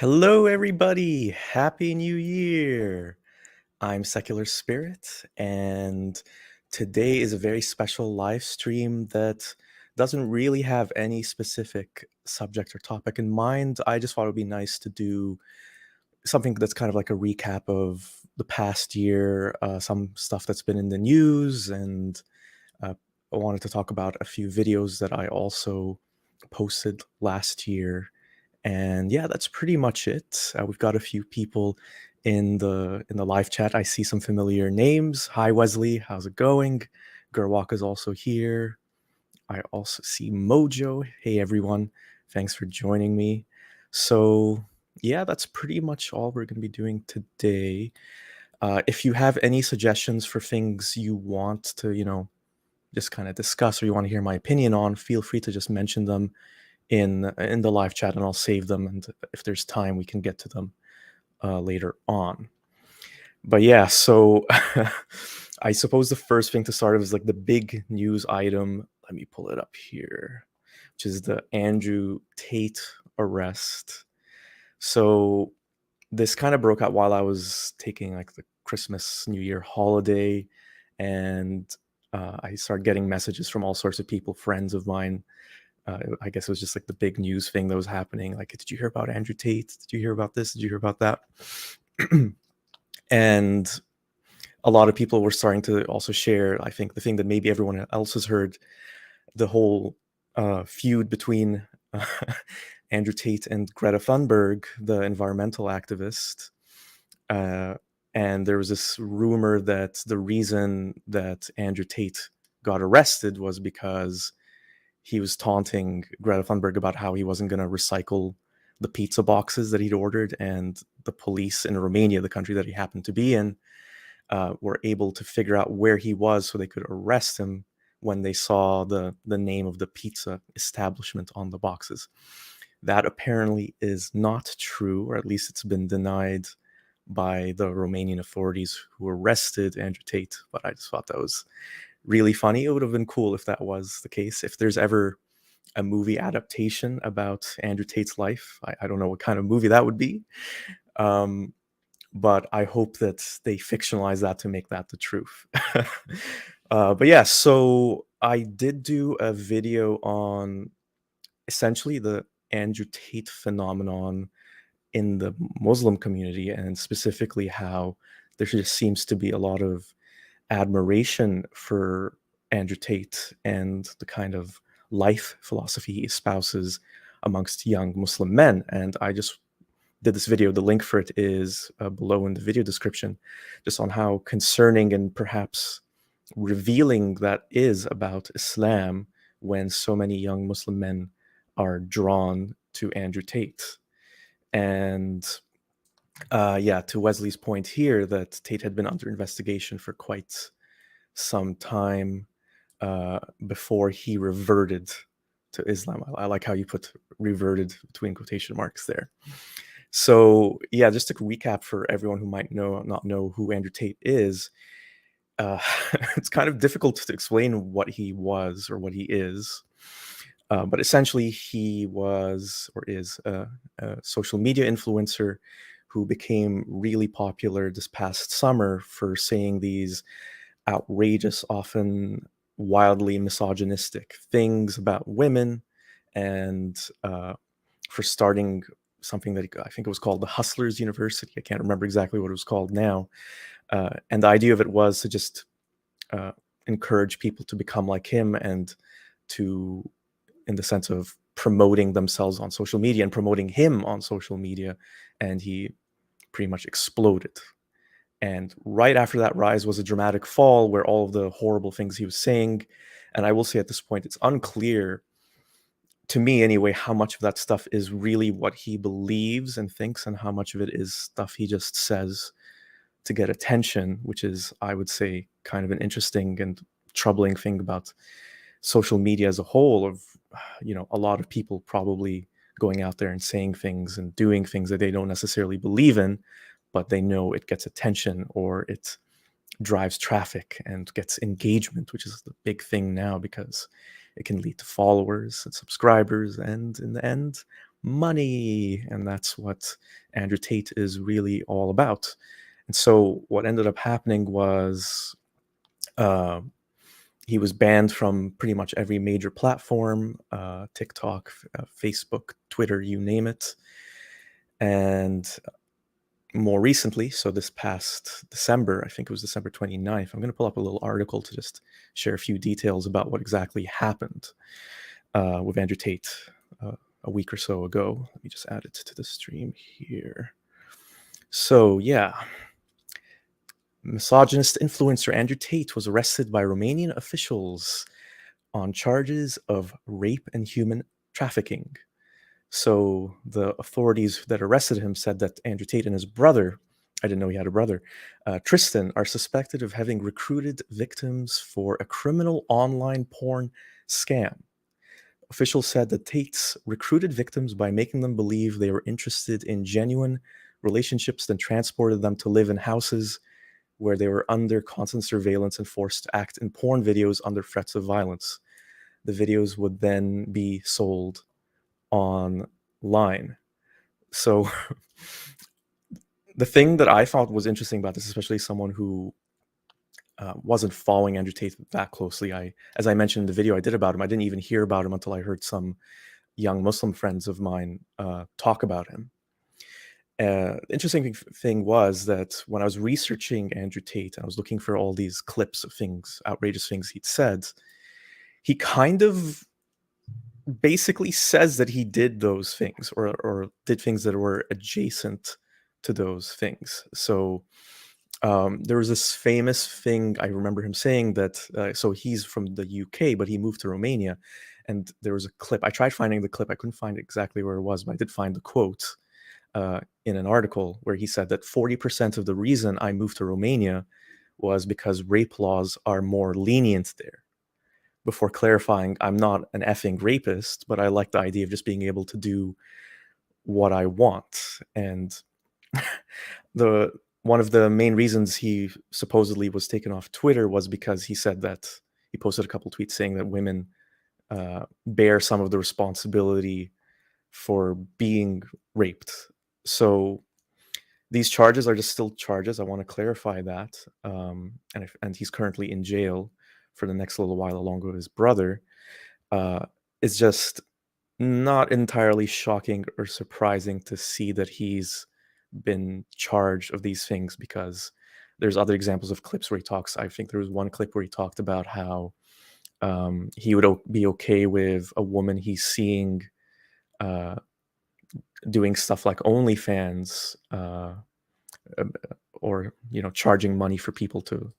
Hello, everybody. Happy New Year. I'm Secular Spirit, and today is a very special live stream that doesn't really have any specific subject or topic in mind. I just thought it would be nice to do something that's kind of like a recap of the past year, some stuff that's been in the news, and uh, I wanted to talk about a few videos that I also posted last year. And yeah, that's pretty much it. We've got a few people in the live chat. I see some familiar names. Hi Wesley, how's it going? Gerwalk is also here. I also see Mojo. Hey everyone, thanks for joining me. So yeah, that's pretty much all we're going to be doing today. If you have any suggestions for things you want to, just kind of discuss, or you want to hear my opinion on, feel free to just mention them in the live chat, and I'll save them. And if there's time, we can get to them later on. But yeah, so I suppose the first thing to start with is like the big news item. Let me pull it up here, which is the Andrew Tate arrest. So this kind of broke out while I was taking like the Christmas New Year holiday, and I started getting messages from all sorts of people, friends of mine. I guess it was just like the big news thing that was happening. Like, did you hear about Andrew Tate? Did you hear about this? Did you hear about that? And a lot of people were starting to also share, I think, the thing that maybe everyone else has heard, the whole feud between Andrew Tate and Greta Thunberg, the environmental activist. And there was this rumor that the reason that Andrew Tate got arrested was because he was taunting Greta Thunberg about how he wasn't going to recycle the pizza boxes that he'd ordered, and the police in Romania, the country that he happened to be in, were able to figure out where he was so they could arrest him when they saw the name of the pizza establishment on the boxes. That apparently is not true, or at least it's been denied by the Romanian authorities who arrested Andrew Tate. But I just thought that was really funny. It would have been cool if that was the case. If there's ever a movie adaptation about Andrew Tate's life, I don't know what kind of movie that would be. But I hope that they fictionalize that to make that the truth. But yeah, so I did do a video on essentially the Andrew Tate phenomenon in the Muslim community, and specifically how there just seems to be a lot of admiration for Andrew Tate and the kind of life philosophy he espouses amongst young Muslim men. And I just did this video. The link for it is below in the video description, just on how concerning and perhaps revealing that is about Islam when so many young Muslim men are drawn to Andrew Tate. And yeah, to Wesley's point here, that Tate had been under investigation for quite some time before he reverted to Islam. I like how you put reverted between quotation marks there. So yeah, just to recap for everyone who might not know who Andrew Tate is, it's kind of difficult to explain what he was or what he is. But essentially, he was or is a social media influencer who became really popular this past summer for saying these outrageous, often wildly misogynistic things about women, and for starting something that I think it was called the Hustlers University. I can't remember exactly what it was called now. And the idea of it was to just encourage people to become like him, and to, in the sense of promoting themselves on social media and promoting him on social media. And he pretty much exploded. And right after that rise was a dramatic fall where all of the horrible things he was saying. And I will say at this point, it's unclear to me anyway, how much of that stuff is really what he believes and thinks, and how much of it is stuff he just says to get attention, which is, I would say, kind of an interesting and troubling thing about social media as a whole, of, a lot of people probably going out there and saying things and doing things that they don't necessarily believe in, but they know it gets attention, or it drives traffic and gets engagement, which is the big thing now, because it can lead to followers and subscribers, and in the end, money. And that's what Andrew Tate is really all about. And so what ended up happening was uh, he was banned from pretty much every major platform, TikTok, Facebook, Twitter, you name it. And more recently, so this past December, I think it was December 29th, I'm going to pull up a little article to just share a few details about what exactly happened with Andrew Tate a week or so ago. Let me just add it to the stream here. So, yeah. Misogynist influencer Andrew Tate was arrested by Romanian officials on charges of rape and human trafficking. So the authorities that arrested him said that Andrew Tate and his brother, I didn't know he had a brother, Tristan, are suspected of having recruited victims for a criminal online porn scam. Officials said that Tates recruited victims by making them believe they were interested in genuine relationships, then transported them to live in houses where they were under constant surveillance and forced to act in porn videos under threats of violence. The videos would then be sold online. So the thing that I thought was interesting about this, especially someone who wasn't following Andrew Tate that closely, as I mentioned in the video I did about him, I didn't even hear about him until I heard some young Muslim friends of mine talk about him. Interesting thing was that when I was researching Andrew Tate, I was looking for all these clips of things, outrageous things he'd said. He kind of basically says that he did those things or did things that were adjacent to those things. So there was this famous thing I remember him saying that, so he's from the UK, but he moved to Romania. And there was a clip. I tried finding the clip. I couldn't find exactly where it was, but I did find the quote in an article where he said that 40% of the reason I moved to Romania was because rape laws are more lenient there. Before clarifying, I'm not an effing rapist, but I like the idea of just being able to do what I want. And one of the main reasons he supposedly was taken off Twitter was because he said that he posted a couple tweets saying that women bear some of the responsibility for being raped. So these charges are just still charges. I want to clarify that. And he's currently in jail for the next little while, along with his brother. It's just not entirely shocking or surprising to see that he's been charged of these things, because there's other examples of clips where he talks. I think there was one clip where he talked about how he would be okay with a woman he's seeing doing stuff like OnlyFans, or charging money for people to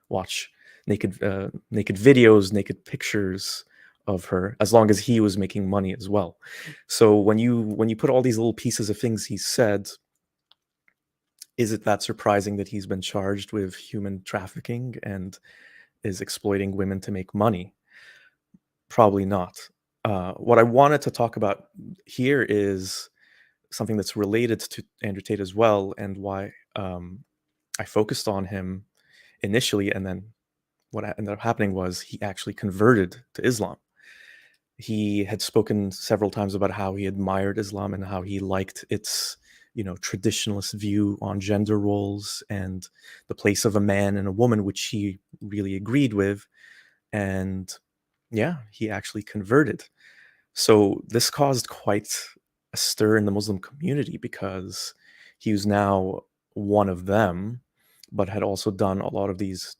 watch naked videos, naked pictures of her, as long as he was making money as well. So when you put all these little pieces of things he said, is it that surprising that he's been charged with human trafficking and is exploiting women to make money? Probably not. What I wanted to talk about here is something that's related to Andrew Tate as well, and why I focused on him initially, and then what ended up happening was he actually converted to Islam. He had spoken several times about how he admired Islam and how he liked its traditionalist view on gender roles and the place of a man and a woman, which he really agreed with. And yeah, he actually converted. So this caused quite a stir in the Muslim community, because he was now one of them, but had also done a lot of these,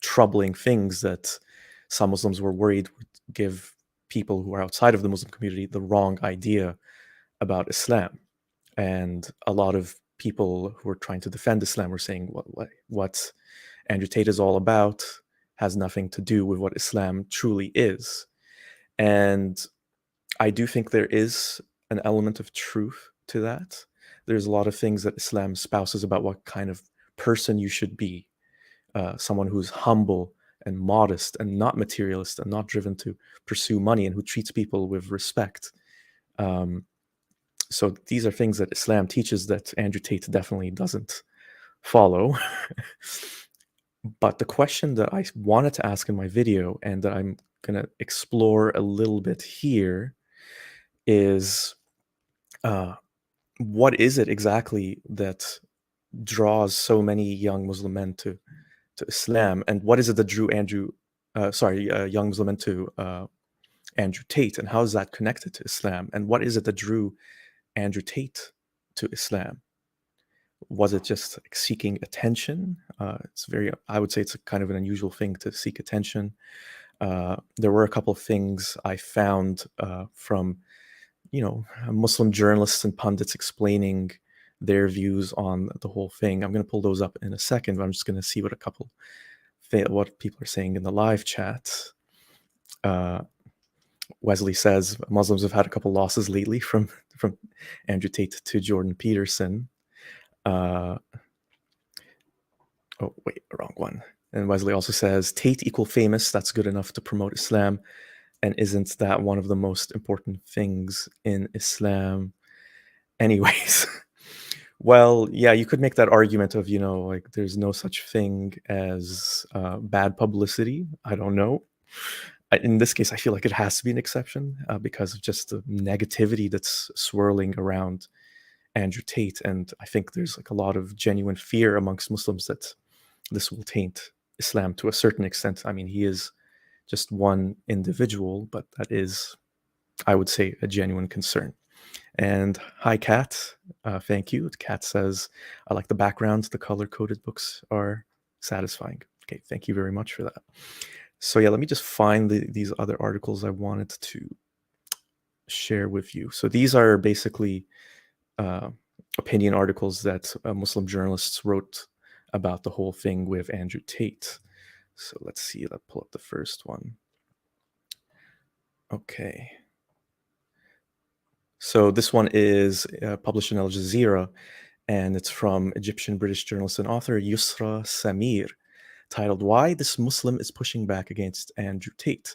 troubling things that some Muslims were worried would give people who are outside of the Muslim community the wrong idea about Islam. And a lot of people who were trying to defend Islam were saying what Andrew Tate is all about has nothing to do with what Islam truly is. And I do think there is an element of truth to that. There's a lot of things that Islam espouses about what kind of person you should be. Someone who's humble and modest and not materialist and not driven to pursue money, and who treats people with respect. So these are things that Islam teaches that Andrew Tate definitely doesn't follow. But the question that I wanted to ask in my video, and that I'm going to explore a little bit here, is uh, what is it exactly that draws so many young Muslim men to Islam, and what is it that drew young Muslim men to Andrew Tate, and how is that connected to Islam? And what is it that drew Andrew Tate to Islam? Was it just like seeking attention? I would say it's a kind of an unusual thing to seek attention. There were a couple of things I found from, Muslim journalists and pundits explaining their views on the whole thing. I'm going to pull those up in a second, but I'm just going to see what people are saying in the live chat. Wesley says Muslims have had a couple losses lately from Andrew Tate to Jordan Peterson. Oh wait, wrong one. And Wesley also says Tate equal famous. That's good enough to promote Islam. And isn't that one of the most important things in Islam? Anyways, well, yeah, you could make that argument of, like there's no such thing as bad publicity. I don't know. In this case, I feel like it has to be an exception because of just the negativity that's swirling around Andrew Tate. And I think there's like a lot of genuine fear amongst Muslims that this will taint Islam to a certain extent. I mean, he is just one individual, but that is, I would say, a genuine concern. And hi, Kat. Thank you. Kat says, I like the background. The color-coded books are satisfying. Okay, thank you very much for that. So yeah, let me just find these other articles I wanted to share with you. So these are basically opinion articles that Muslim journalists wrote about the whole thing with Andrew Tate. So let's see, let's pull up the first one. Okay. So this one is published in Al Jazeera, and it's from Egyptian-British journalist and author Yusra Samir, titled Why This Muslim is Pushing Back Against Andrew Tate.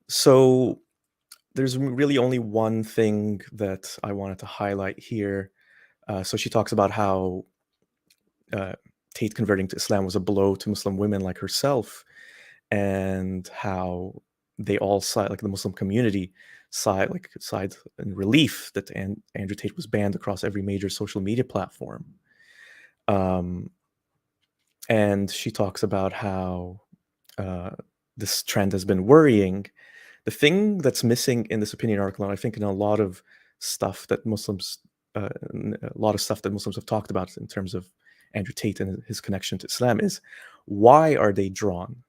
So there's really only one thing that I wanted to highlight here. So she talks about how Tate converting to Islam was a blow to Muslim women like herself, and how they all side, like the Muslim community side in relief that Andrew Tate was banned across every major social media platform. And she talks about how this trend has been worrying. The thing that's missing in this opinion article, and I think in a lot of stuff that Muslims have talked about in terms of Andrew Tate and his connection to Islam, is why are they drawn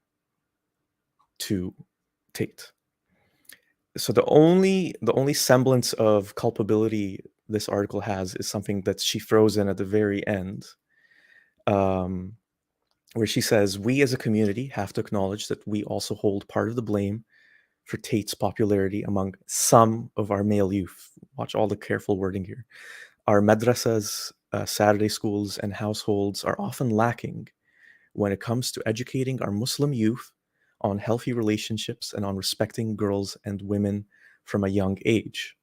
to Tate? So the only semblance of culpability this article has is something that she throws in at the very end, where she says, we as a community have to acknowledge that we also hold part of the blame for Tate's popularity among some of our male youth. Watch all the careful wording here. Our madrasas, Saturday schools, and households are often lacking when it comes to educating our Muslim youth on healthy relationships and on respecting girls and women from a young age.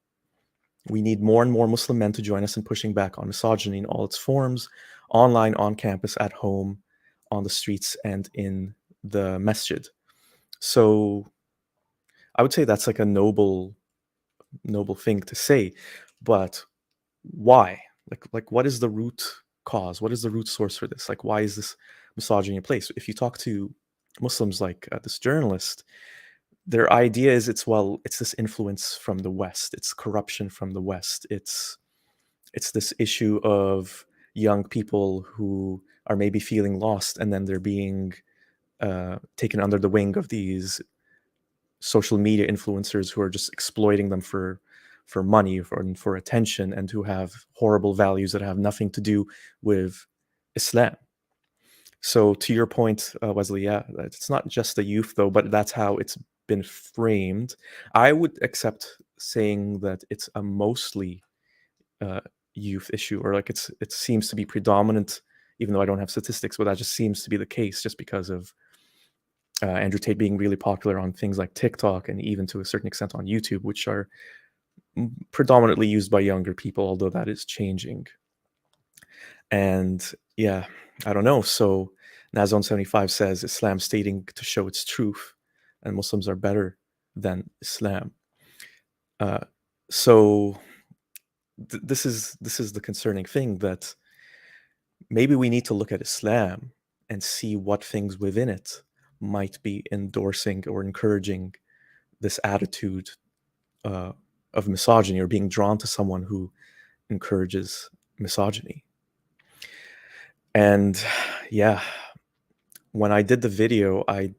We need more and more Muslim men to join us in pushing back on misogyny in all its forms, online, on campus, at home, on the streets, and in the masjid. So I would say that's like a noble thing to say, but why? Like what is the root cause? What is the root source for this? Like, why is this misogyny in place? If you talk to Muslims like this journalist, their idea is it's this influence from the West, it's corruption from the West, it's this issue of young people who are maybe feeling lost, and then they're being taken under the wing of these social media influencers who are just exploiting them for money, for attention, and who have horrible values that have nothing to do with Islam. So to your point, Wesley, yeah, it's not just the youth though, but that's how it's been framed. I would accept saying that it's a mostly youth issue, or like it seems to be predominant, even though I don't have statistics, but that just seems to be the case just because of Andrew Tate being really popular on things like TikTok and even to a certain extent on YouTube, which are predominantly used by younger people, although that is changing. And yeah, I don't know. So Nazon75 says Islam stating to show its truth, and Muslims are better than Islam. So this is the concerning thing, that maybe we need to look at Islam and see what things within it might be endorsing or encouraging this attitude uh, of misogyny, or being drawn to someone who encourages misogyny. And yeah, when I did the video, I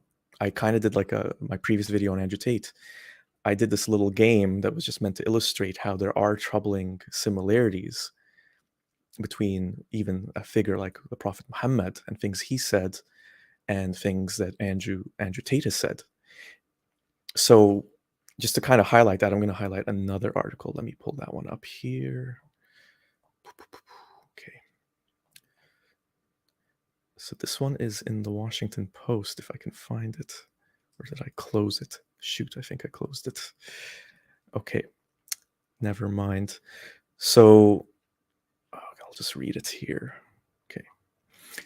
kind of did like my previous video on Andrew Tate. I did this little game that was just meant to illustrate how there are troubling similarities between even a figure like the Prophet Muhammad and things he said and things that Andrew Tate has said. So just to kind of highlight that, I'm going to highlight another article. Let me pull that one up here. Okay. So this one is in the Washington Post, if I can find it. Or did I close it? Shoot, I think I closed it. Okay, never mind. So I'll just read it here. Okay.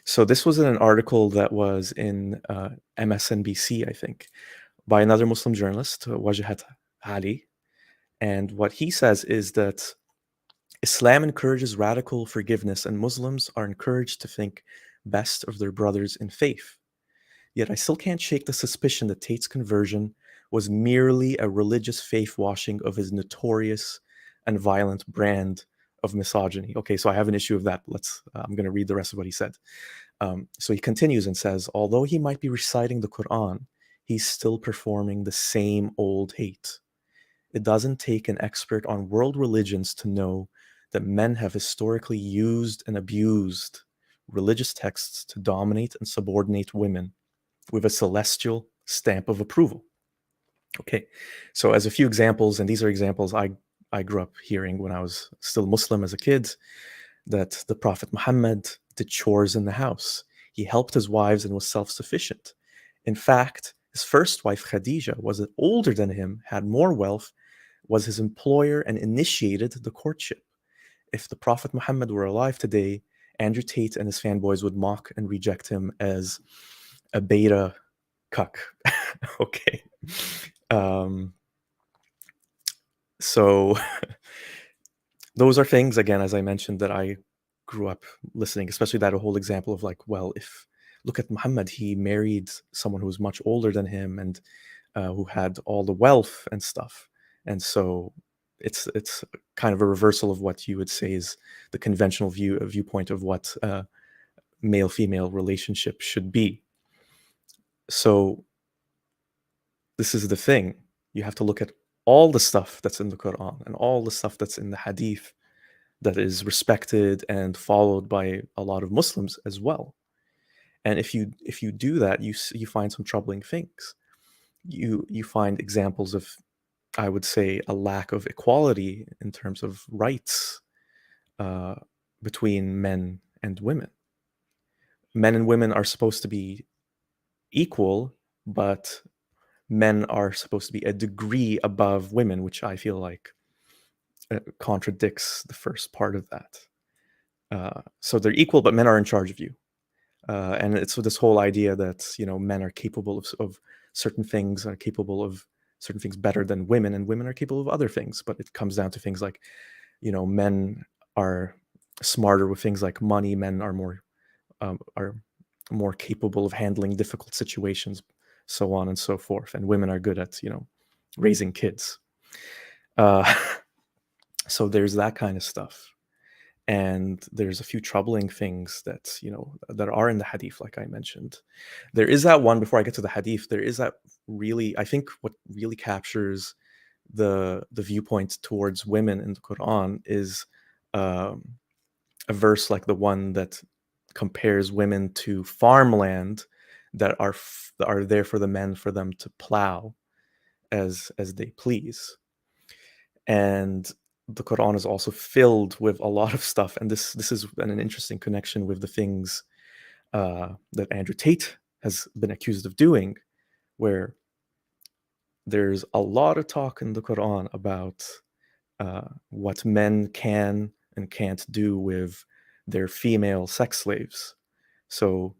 So this was in an article that was in MSNBC, I think, by another Muslim journalist, Wajahat Ali. And what he says is that Islam encourages radical forgiveness, and Muslims are encouraged to think best of their brothers in faith. Yet I still can't shake the suspicion that Tate's conversion was merely a religious faith washing of his notorious and violent brand of misogyny. Okay, so I have an issue with that. I'm going to read the rest of what he said. So he continues and says, although he might be reciting the Quran, he's still performing the same old hate. It doesn't take an expert on world religions to know that men have historically used and abused religious texts to dominate and subordinate women with a celestial stamp of approval. Okay, so as a few examples, and these are examples I grew up hearing when I was still Muslim as a kid, that the Prophet Muhammad did chores in the house. He helped his wives and was self-sufficient. In fact, his first wife, Khadija, was older than him, had more wealth, was his employer, and initiated the courtship. If the Prophet Muhammad were alive today, Andrew Tate and his fanboys would mock and reject him as a beta cuck. Okay. So those are things, again, as I mentioned, that I grew up listening, especially that whole example of like, well, if look at Muhammad, he married someone who was much older than him and who had all the wealth and stuff. And so it's kind of a reversal of what you would say is the conventional viewpoint of what male-female relationship should be. So this is the thing. You have to look at all the stuff that's in the Quran and all the stuff that's in the Hadith that is respected and followed by a lot of Muslims as well. And if you do that, you find some troubling things. You find examples of, I would say, a lack of equality in terms of rights between men and women. Men and women are supposed to be equal, but men are supposed to be a degree above women, which I feel like contradicts the first part of that. So they're equal, but men are in charge of you. And it's this whole idea that, men are capable of certain things, are capable of certain things better than women, and women are capable of other things. But it comes down to things like, men are smarter with things like money. Men are more capable of handling difficult situations, so on and so forth. And women are good at, raising kids. So there's that kind of stuff. And there's a few troubling things that, that are in the Hadith, like I mentioned. There is that one, before I get to the Hadith, there is that really, I think what really captures the viewpoint towards women in the Quran is a verse like the one that compares women to farmland that are there for the men, for them to plow as they please. And the Quran is also filled with a lot of stuff, and this is an interesting connection with the things that Andrew Tate has been accused of doing, where there's a lot of talk in the Quran about what men can and can't do with their female sex slaves. So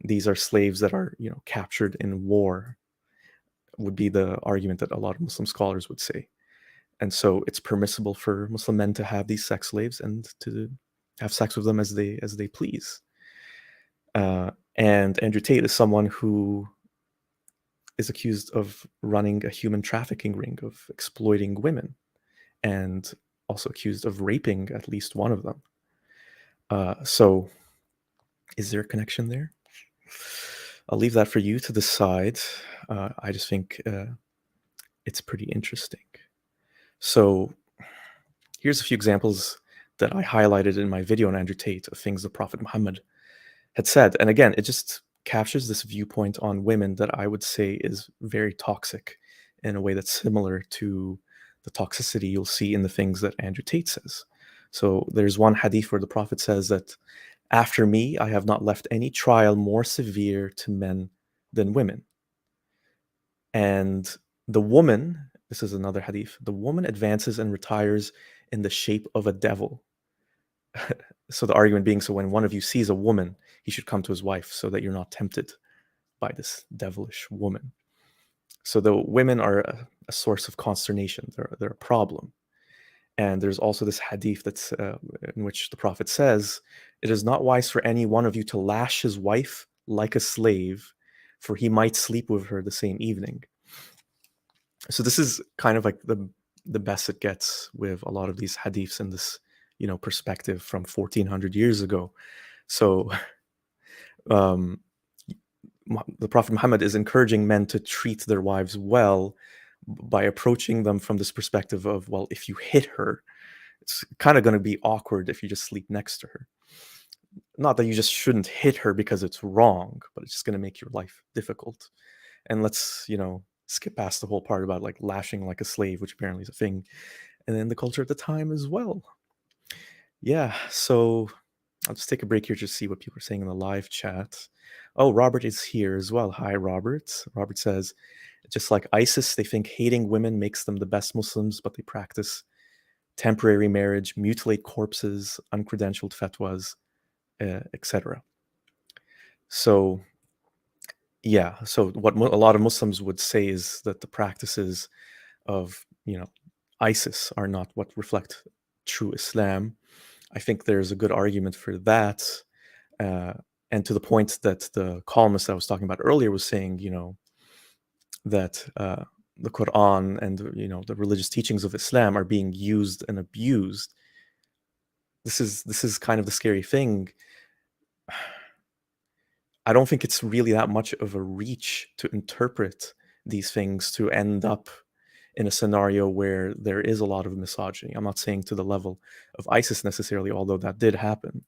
these are slaves that are, captured in war, would be the argument that a lot of Muslim scholars would say. and so it's permissible for Muslim men to have these sex slaves and to have sex with them as they please. And Andrew Tate is someone who is accused of running a human trafficking ring, of exploiting women, and also accused of raping at least one of them. So, is there a connection there? I'll leave that for you to decide. I just think it's pretty interesting. So, here's a few examples that I highlighted in my video on Andrew Tate of things the Prophet Muhammad had said. And again, it just captures this viewpoint on women that I would say is very toxic in a way that's similar to the toxicity you'll see in the things that Andrew Tate says. So there's one hadith where the Prophet says that after me, I have not left any trial more severe to men than women. And the woman, this is another hadith, the woman advances and retires in the shape of a devil. So the argument being, so when one of you sees a woman, he should come to his wife so that you're not tempted by this devilish woman. So the women are a source of consternation. They're a problem. And there's also this hadith that's in which the Prophet says, it is not wise for any one of you to lash his wife like a slave, for he might sleep with her the same evening. So this is kind of like the best it gets with a lot of these hadiths in this, perspective from 1400 years ago. So the Prophet Muhammad is encouraging men to treat their wives well by approaching them from this perspective of, well, if you hit her, it's kind of going to be awkward if you just sleep next to her. Not that you just shouldn't hit her because it's wrong, but it's just going to make your life difficult. And let's, skip past the whole part about like lashing like a slave, which apparently is a thing, and then the culture at the time as well. Yeah, so I'll just take a break here to see what people are saying in the live chat. Oh, Robert is here as well. Hi, Robert. Robert says, just like ISIS, they think hating women makes them the best Muslims, but they practice temporary marriage, mutilate corpses, uncredentialed fatwas, etc. So, yeah, so what a lot of Muslims would say is that the practices of, ISIS are not what reflect true Islam. I think there's a good argument for that. And to the point that the columnist I was talking about earlier was saying, that the Quran and, the religious teachings of Islam are being used and abused. This is kind of the scary thing. I don't think it's really that much of a reach to interpret these things to end up in a scenario where there is a lot of misogyny. I'm not saying to the level of ISIS necessarily, although that did happen,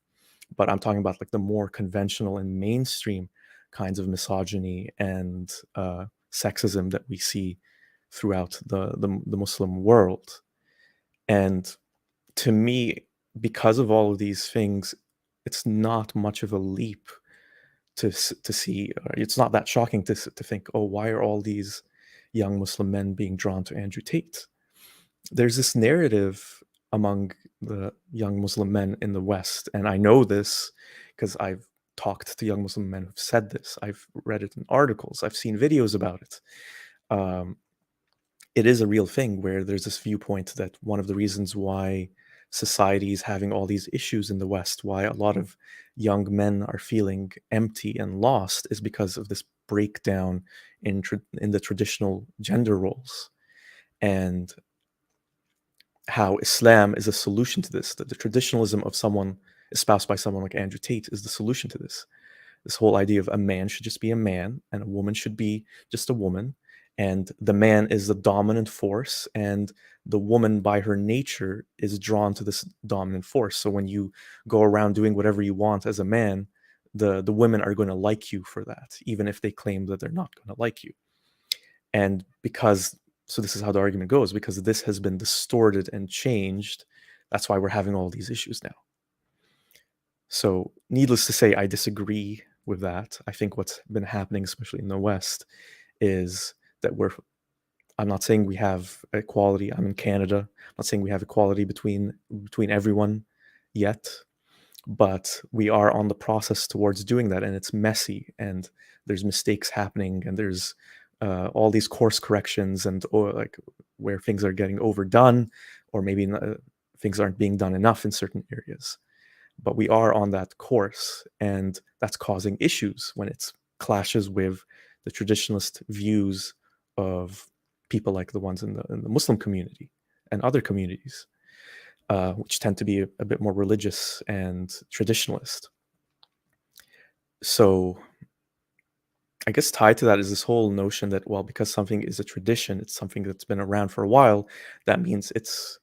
but I'm talking about like the more conventional and mainstream kinds of misogyny and sexism that we see throughout the Muslim world. And to me, because of all of these things, it's not much of a leap to see. It's not that shocking to think, oh, why are all these young Muslim men being drawn to Andrew Tate? There's this narrative among the young Muslim men in the West, and I know this because I've talked to young Muslim men who've said this. I've read it in articles. I've seen videos about it. It is a real thing where there's this viewpoint that one of the reasons why society is having all these issues in the West, why a lot of young men are feeling empty and lost, is because of this breakdown in the traditional gender roles, and how Islam is a solution to this. That the traditionalism of someone espoused by someone like Andrew Tate is the solution to this. This whole idea of a man should just be a man and a woman should be just a woman, and the man is the dominant force, and the woman by her nature is drawn to this dominant force. So when you go around doing whatever you want as a man, the women are going to like you for that, even if they claim that they're not going to like you. And so this is how the argument goes, because this has been distorted and changed, that's why we're having all these issues now. So needless to say, I disagree with that. I think what's been happening, especially in the West, is that I'm not saying we have equality. I'm in Canada. I'm not saying we have equality between everyone yet, but we are on the process towards doing that, and it's messy, and there's mistakes happening, and there's all these course corrections or like where things are getting overdone, or maybe things aren't being done enough in certain areas. But we are on that course, and that's causing issues when it clashes with the traditionalist views of people like the ones in the Muslim community and other communities, which tend to be a bit more religious and traditionalist. So I guess tied to that is this whole notion that, well, because something is a tradition, it's something that's been around for a while, that means it's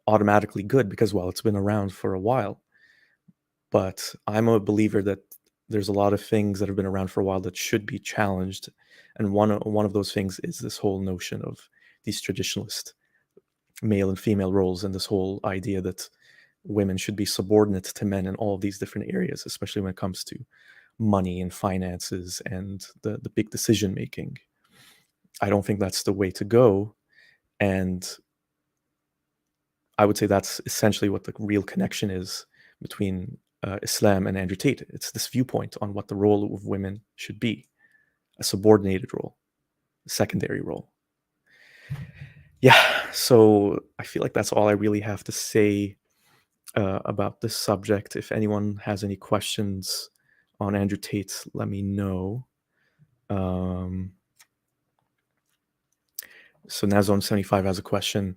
automatically good because, well, it's been around for a while. But I'm a believer that there's a lot of things that have been around for a while that should be challenged. And one of those things is this whole notion of these traditionalist male and female roles, and this whole idea that women should be subordinate to men in all of these different areas, especially when it comes to money and finances and the big decision making. I don't think that's the way to go. And I would say that's essentially what the real connection is between Islam and Andrew Tate. It's this viewpoint on what the role of women should be: a subordinated role, a secondary role. Yeah, so I feel like that's all I really have to say about this subject. If anyone has any questions on Andrew Tate, let me know. So Nazone75 has a question.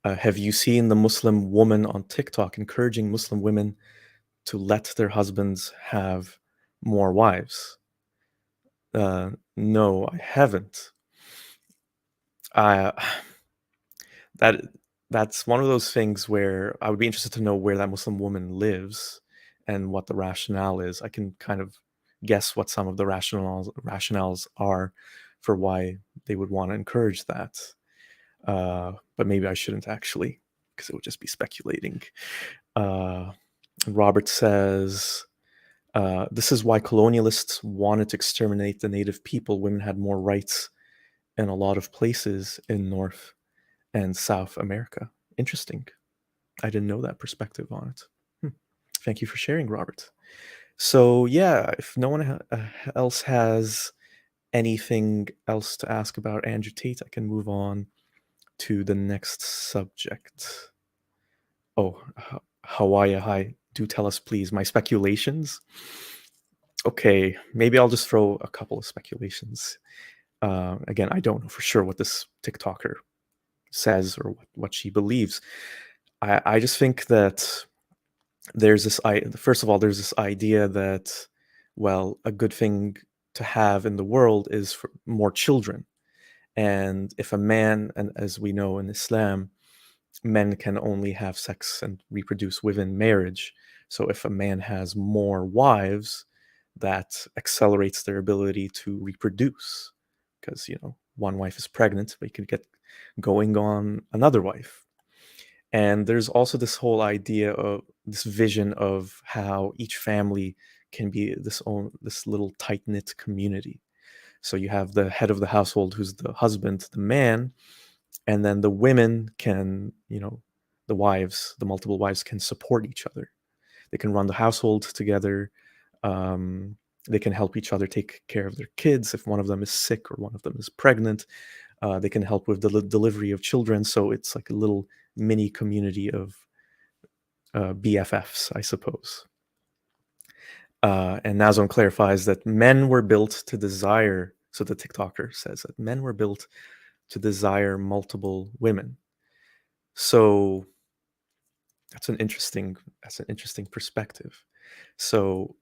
Have you seen the Muslim woman on TikTok encouraging Muslim women to let their husbands have more wives? No, I haven't. I that that's one of those things where I would be interested to know where that Muslim woman lives and what the rationale is. I can kind of guess what some of the rationales are for why they would want to encourage that. But maybe I shouldn't actually, because it would just be speculating. Robert says, this is why colonialists wanted to exterminate the native people. Women had more rights in a lot of places in North and South America. Interesting. I didn't know that perspective on it. Thank you for sharing, Robert. So yeah, if no one else has anything else to ask about Andrew Tate, I can move on to the next subject. Oh, Hawaii, hi. Do tell us, please. My speculations. Okay, maybe I'll just throw a couple of speculations. Again, I don't know for sure what this TikToker says or what she believes. I just think that there's this. First of all, there's this idea that, well, a good thing to have in the world is for more children. And if a man, and as we know in Islam, men can only have sex and reproduce within marriage. So if a man has more wives, that accelerates their ability to reproduce, because one wife is pregnant, but you could get going on another wife. And there's also this whole idea of this vision of how each family can be this little tight-knit community. So you have the head of the household, who's the husband, the man, and then the women can, the multiple wives can support each other. They can run the household together. They can help each other take care of their kids if one of them is sick or one of them is pregnant. They can help with the delivery of children. So it's like a little mini community of BFFs, I suppose. And Nazon clarifies that men were built to desire. So the TikToker says that men were built to desire multiple women. So that's an interesting perspective. So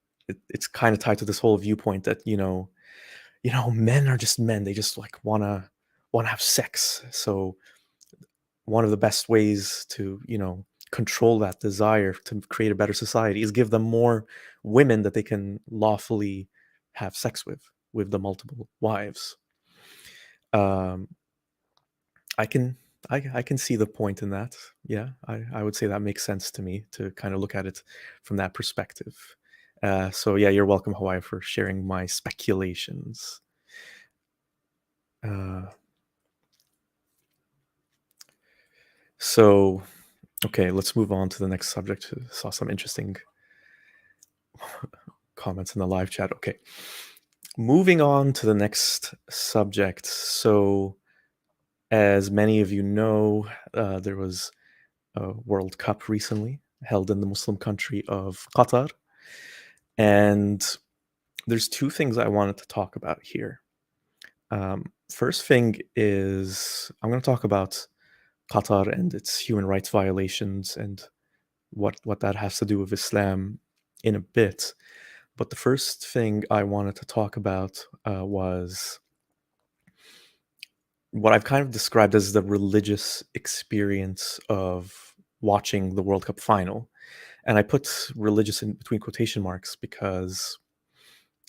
it's kind of tied to this whole viewpoint that men are just men. They just like wanna have sex. So one of the best ways to control that desire to create a better society is give them more women that they can lawfully have sex with the multiple wives. I can see the point in that. Yeah, I would say that makes sense to me to kind of look at it from that perspective. So yeah, you're welcome, Hawaii, for sharing my speculations. So okay, let's move on to the next subject. I saw some interesting comments in the live chat. Okay. Moving on to the next subject. So, as many of you know, there was a World Cup recently held in the Muslim country of Qatar. And there's two things I wanted to talk about here. First thing is I'm going to talk about Qatar and its human rights violations and what that has to do with Islam in a bit. But the first thing I wanted to talk about was what I've kind of described as the religious experience of watching the World Cup final. And I put religious in between quotation marks because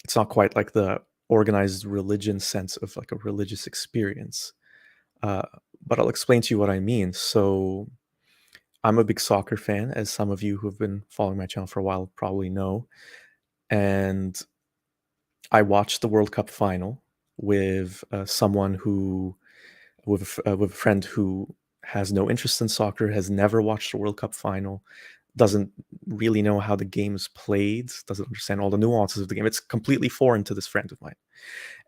it's not quite like the organized religion sense of like a religious experience. Uh, but I'll explain to you what I mean. So I'm a big soccer fan, as some of you who have been following my channel for a while probably know. And I watched the World Cup final with someone who, with a friend who has no interest in soccer, has never watched the World Cup final, doesn't really know how the game is played, doesn't understand all the nuances of the game. It's completely foreign to this friend of mine.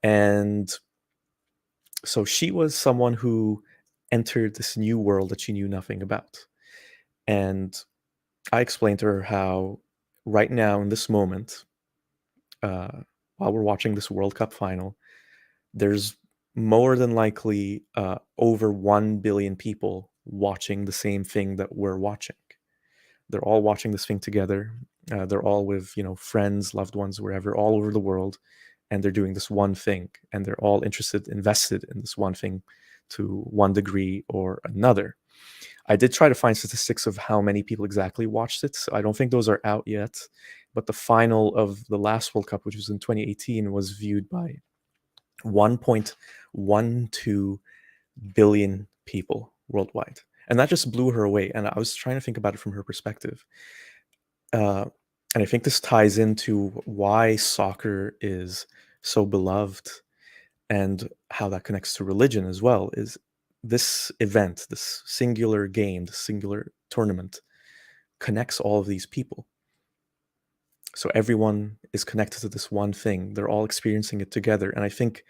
And so she was someone who entered this new world that she knew nothing about. And I explained to her how right now in this moment, uh, while we're watching this World Cup final, there's more than likely over 1 billion people watching the same thing that we're watching. They're all watching this thing together. They're all with, friends, loved ones, wherever, all over the world. And they're doing this one thing. And they're all invested in this one thing to one degree or another. I did try to find statistics of how many people exactly watched it. So I don't think those are out yet. But the final of the last World Cup, which was in 2018, was viewed by 1.12 billion people worldwide. And that just blew her away. And I was trying to think about it from her perspective. And I think this ties into why soccer is so beloved and how that connects to religion as well, is this event, this singular game, this singular tournament connects all of these people. So everyone is connected to this one thing. They're all experiencing it together. And I think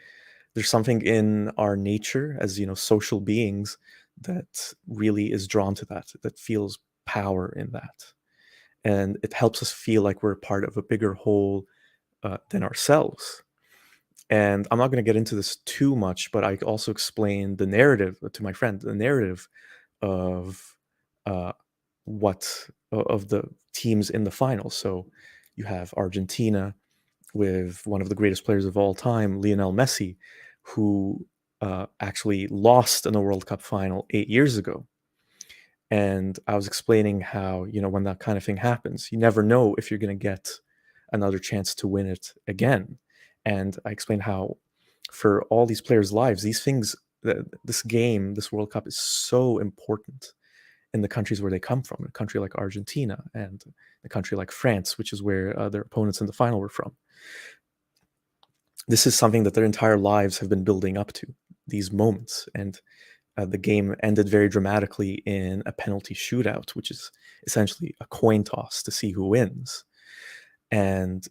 there's something in our nature as, social beings that really is drawn to that, that feels power in that. And it helps us feel like we're part of a bigger whole than ourselves. And I'm not going to get into this too much, but I also explained the narrative to my friend, the narrative of uh, what of the teams in the final. So you have Argentina with one of the greatest players of all time, Lionel Messi, who actually lost in a World Cup final 8 years ago. And I was explaining how, when that kind of thing happens, you never know if you're going to get another chance to win it again. And I explained how for all these players' lives, these things, this game, this World Cup is so important in the countries where they come from, a country like Argentina and a country like France, which is where their opponents in the final were from. This is something that their entire lives have been building up to, these moments. And the game ended very dramatically in a penalty shootout, which is essentially a coin toss to see who wins. And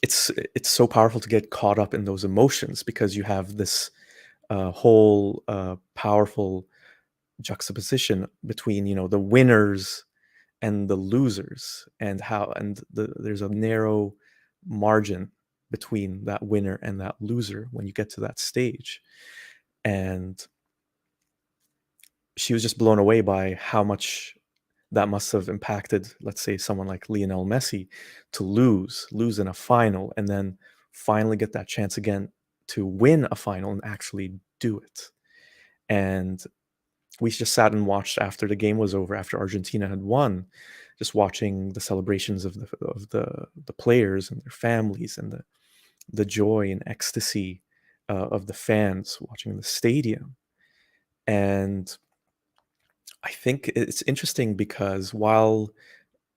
it's so powerful to get caught up in those emotions because you have this whole powerful juxtaposition between the winners and the losers, and there's a narrow margin between that winner and that loser when you get to that stage. And she was just blown away by how much that must have impacted, let's say, someone like Lionel Messi to lose in a final and then finally get that chance again to win a final and actually do it. And we just sat and watched after the game was over, after Argentina had won, just watching the celebrations of the players and their families and the joy and ecstasy of the fans watching in the stadium. And I think it's interesting because while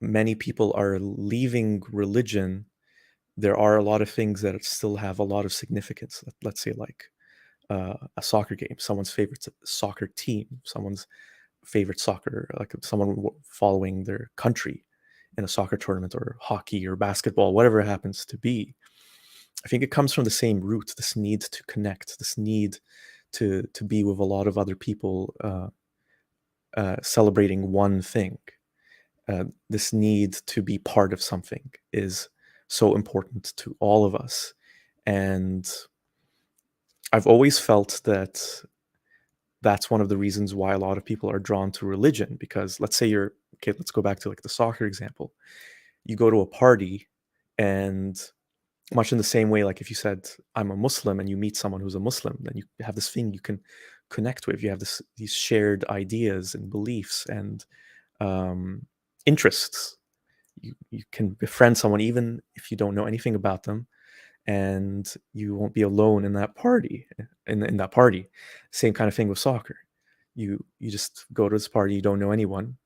many people are leaving religion, there are a lot of things that still have a lot of significance. Let's say like a soccer game, someone's favorite soccer team, someone's favorite soccer, like someone following their country in a soccer tournament or hockey or basketball, whatever it happens to be. I think it comes from the same root, this need to connect, this need to be with a lot of other people, celebrating one thing. This need to be part of something is so important to all of us. And I've always felt that that's one of the reasons why a lot of people are drawn to religion. Because let's say okay, let's go back to like the soccer example. You go to a party, and much in the same way, like if you said, I'm a Muslim, and you meet someone who's a Muslim, then you have this thing you can connect with. You have these shared ideas and beliefs and interests. You can befriend someone even if you don't know anything about them, and you won't be alone in that party. In that party, same kind of thing with soccer. You just go to this party, you don't know anyone,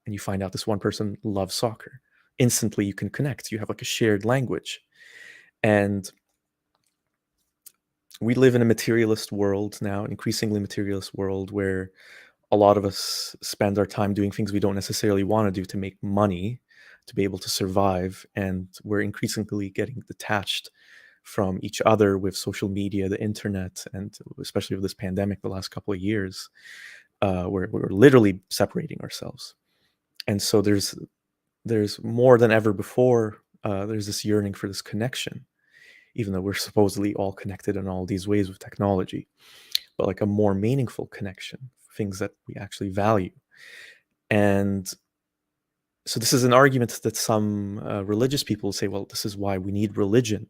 and you find out this one person loves soccer. Instantly, you can connect. You have like a shared language, and we live in a materialist world now, an increasingly materialist world, where a lot of us spend our time doing things we don't necessarily want to do to make money, to be able to survive, and we're increasingly getting detached from each other with social media, the internet, and especially with this pandemic the last couple of years, we're literally separating ourselves. And so there's more than ever before, there's this yearning for this connection, even though we're supposedly all connected in all these ways with technology, but like a more meaningful connection, things that we actually value. And so this is an argument that some religious people say, well, this is why we need religion,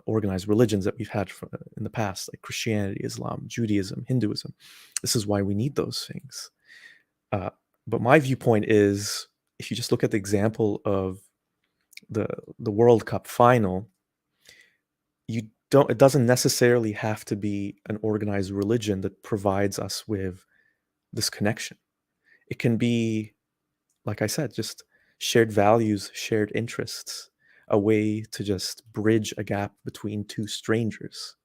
organized religions that we've had in the past, like Christianity, Islam, Judaism, Hinduism. This is why we need those things. But my viewpoint is, if you just look at the example of the World Cup final, it doesn't necessarily have to be an organized religion that provides us with this connection. It can be, like I said, just shared values, shared interests, a way to just bridge a gap between two strangers.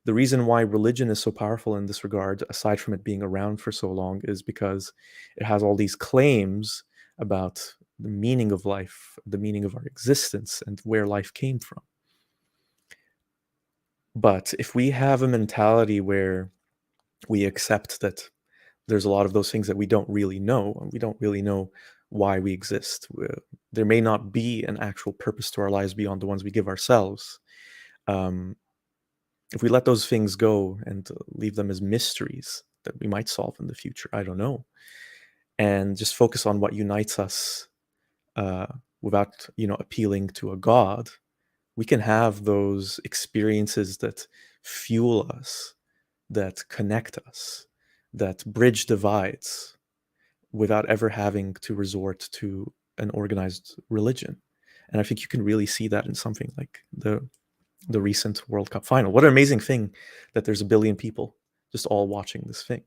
The reason why religion is so powerful in this regard, aside from it being around for so long, is because it has all these claims about the meaning of life, the meaning of our existence, and where life came from. But if we have a mentality where we accept that there's a lot of those things that we don't really know, and we don't really know why we exist, there may not be an actual purpose to our lives beyond the ones we give ourselves. If we let those things go and leave them as mysteries that we might solve in the future, I don't know, and just focus on what unites us, without appealing to a god, we can have those experiences that fuel us, that connect us, that bridge divides, without ever having to resort to an organized religion. And I think you can really see that in something like the recent World Cup final. What an amazing thing that there's a billion people just all watching this thing.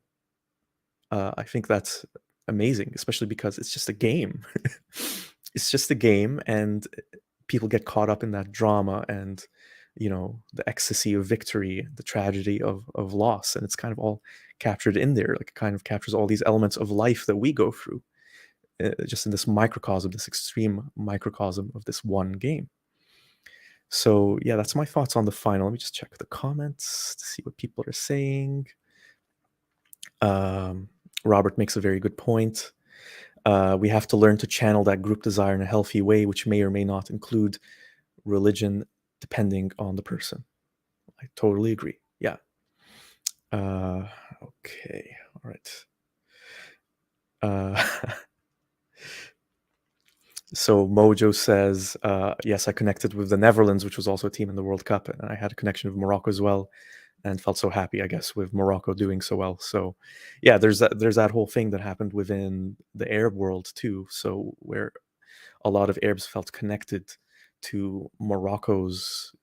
I think that's amazing, especially because it's just a game. It's just a game, and people get caught up in that drama and the ecstasy of victory, the tragedy of loss, and it's kind of all captured in there. Like, it kind of captures all these elements of life that we go through, just in this microcosm, this extreme microcosm of this one game. So yeah, that's my thoughts on the final. Let me just check the comments to see what people are saying. Robert makes a very good point. We have to learn to channel that group desire in a healthy way, which may or may not include religion, depending on the person. I totally agree. Yeah. Okay. All right. So Mojo says, yes, I connected with the Netherlands, which was also a team in the World Cup, and I had a connection with Morocco as well, and felt so happy, I guess, with Morocco doing so well. So yeah, there's that whole thing that happened within the Arab world too. So where a lot of Arabs felt connected to Morocco's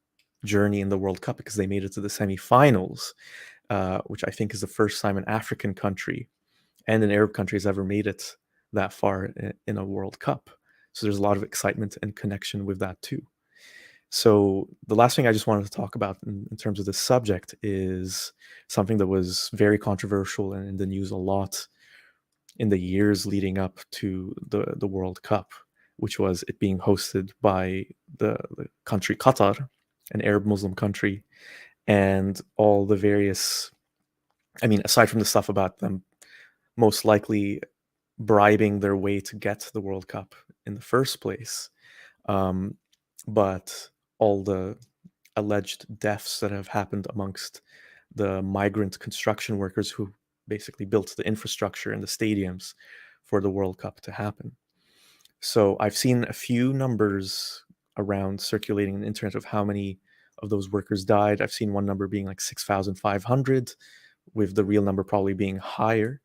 journey in the World Cup because they made it to the semifinals, which I think is the first time an African country and an Arab country has ever made it that far in a World Cup. So there's a lot of excitement and connection with that too. So the last thing I just wanted to talk about in terms of this subject is something that was very controversial and in the news a lot in the years leading up to the World Cup, which was it being hosted by the country Qatar. an Arab Muslim country, and all the various, I mean, aside from the stuff about them most likely bribing their way to get to the World Cup in the first place, um, but all the alleged deaths that have happened amongst the migrant construction workers who basically built the infrastructure and the stadiums for the World Cup to happen. So I've seen a few numbers around circulating on the internet of how many of those workers died. I've seen one number being like 6,500, with the real number probably being higher.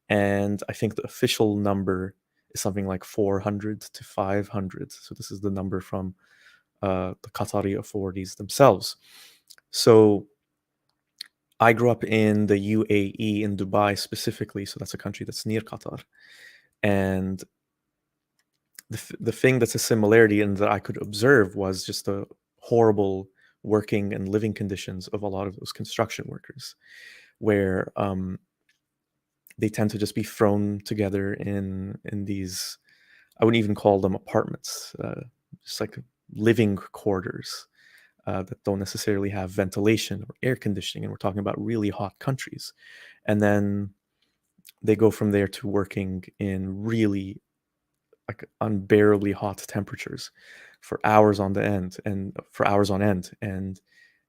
And I think the official number is something like 400 to 500. So this is the number from the Qatari authorities themselves. So I grew up in the UAE, in Dubai specifically. So that's a country that's near Qatar. And the thing that's a similarity and that I could observe was just the horrible working and living conditions of a lot of those construction workers, where they tend to just be thrown together in these, I wouldn't even call them apartments, just like living quarters that don't necessarily have ventilation or air conditioning, and we're talking about really hot countries. And then they go from there to working in really like unbearably hot temperatures for hours on the end and for hours on end, and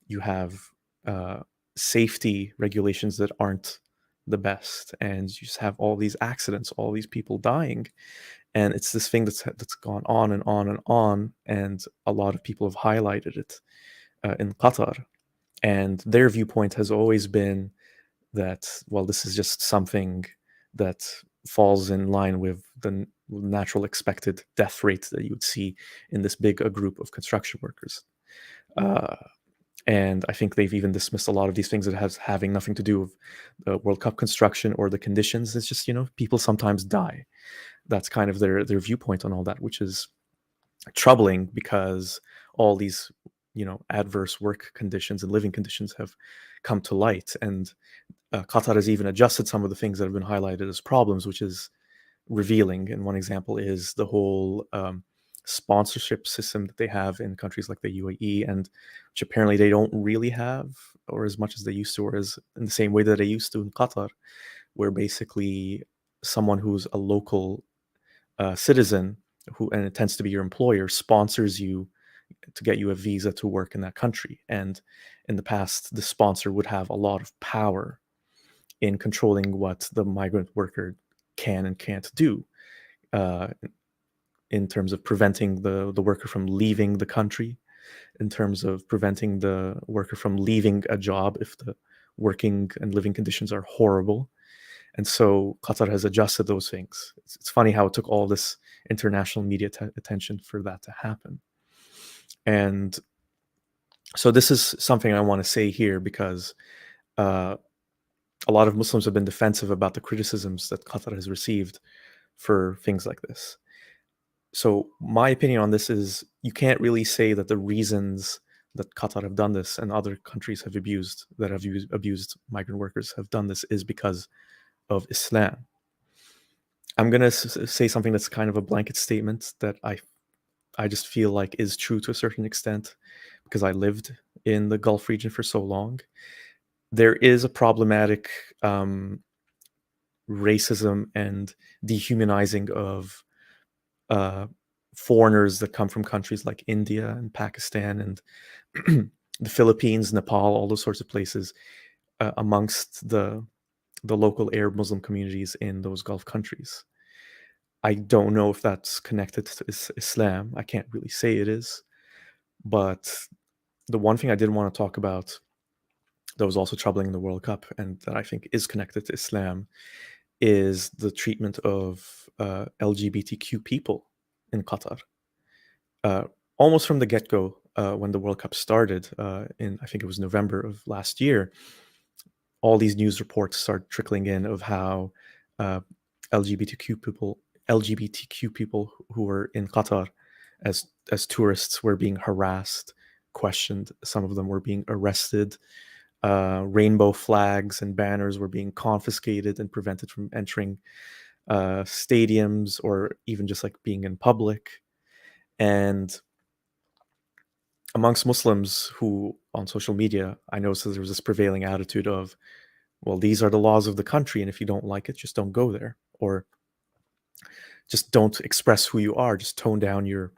you have uh, safety regulations that aren't the best, and you just have all these accidents, all these people dying, and it's this thing that's gone on and on and on, and a lot of people have highlighted it in Qatar, and their viewpoint has always been that, well, this is just something that falls in line with the natural expected death rate that you would see in this big group of construction workers. Uh, and I think they've even dismissed a lot of these things that has having nothing to do with the World Cup construction or the conditions. It's just, people sometimes die. That's kind of their viewpoint on all that, which is troubling because all these, adverse work conditions and living conditions have come to light. And Qatar has even adjusted some of the things that have been highlighted as problems, which is revealing. And one example is the whole sponsorship system that they have in countries like the UAE, and which apparently they don't really have, or as much as they used to, or as in the same way that they used to in Qatar, where basically someone who's a local citizen, and it tends to be your employer, sponsors you to get you a visa to work in that country. And in the past, the sponsor would have a lot of power in controlling what the migrant worker can and can't do, uh, in terms of preventing the worker from leaving the country, in terms of preventing the worker from leaving a job if the working and living conditions are horrible. And so Qatar has adjusted those things. It's funny how it took all this international media attention for that to happen. And so this is something I want to say here because uh, a lot of Muslims have been defensive about the criticisms that Qatar has received for things like this. So my opinion on this is you can't really say that the reasons that Qatar have done this and other countries have abused migrant workers have done this is because of Islam. I'm going to say something that's kind of a blanket statement that I just feel like is true to a certain extent because I lived in the Gulf region for so long. There is a problematic racism and dehumanizing of foreigners that come from countries like India and Pakistan and the Philippines, Nepal, all those sorts of places, amongst the local Arab Muslim communities in those Gulf countries. I don't know if that's connected to Islam. I can't really say it is. But the one thing I did want to talk about that was also troubling in the World Cup and that I think is connected to Islam is the treatment of LGBTQ people in Qatar. Almost from the get-go, when the World Cup started, in I think it was November of last year, all these news reports started trickling in of how uh, LGBTQ people who were in Qatar as tourists were being harassed, questioned. Some of them were being arrested. Rainbow flags and banners were being confiscated and prevented from entering stadiums or even just like being in public. And amongst Muslims who on social media, I noticed that there was this prevailing attitude of, well, these are the laws of the country, and if you don't like it, just don't go there, or just don't express who you are. Just tone down your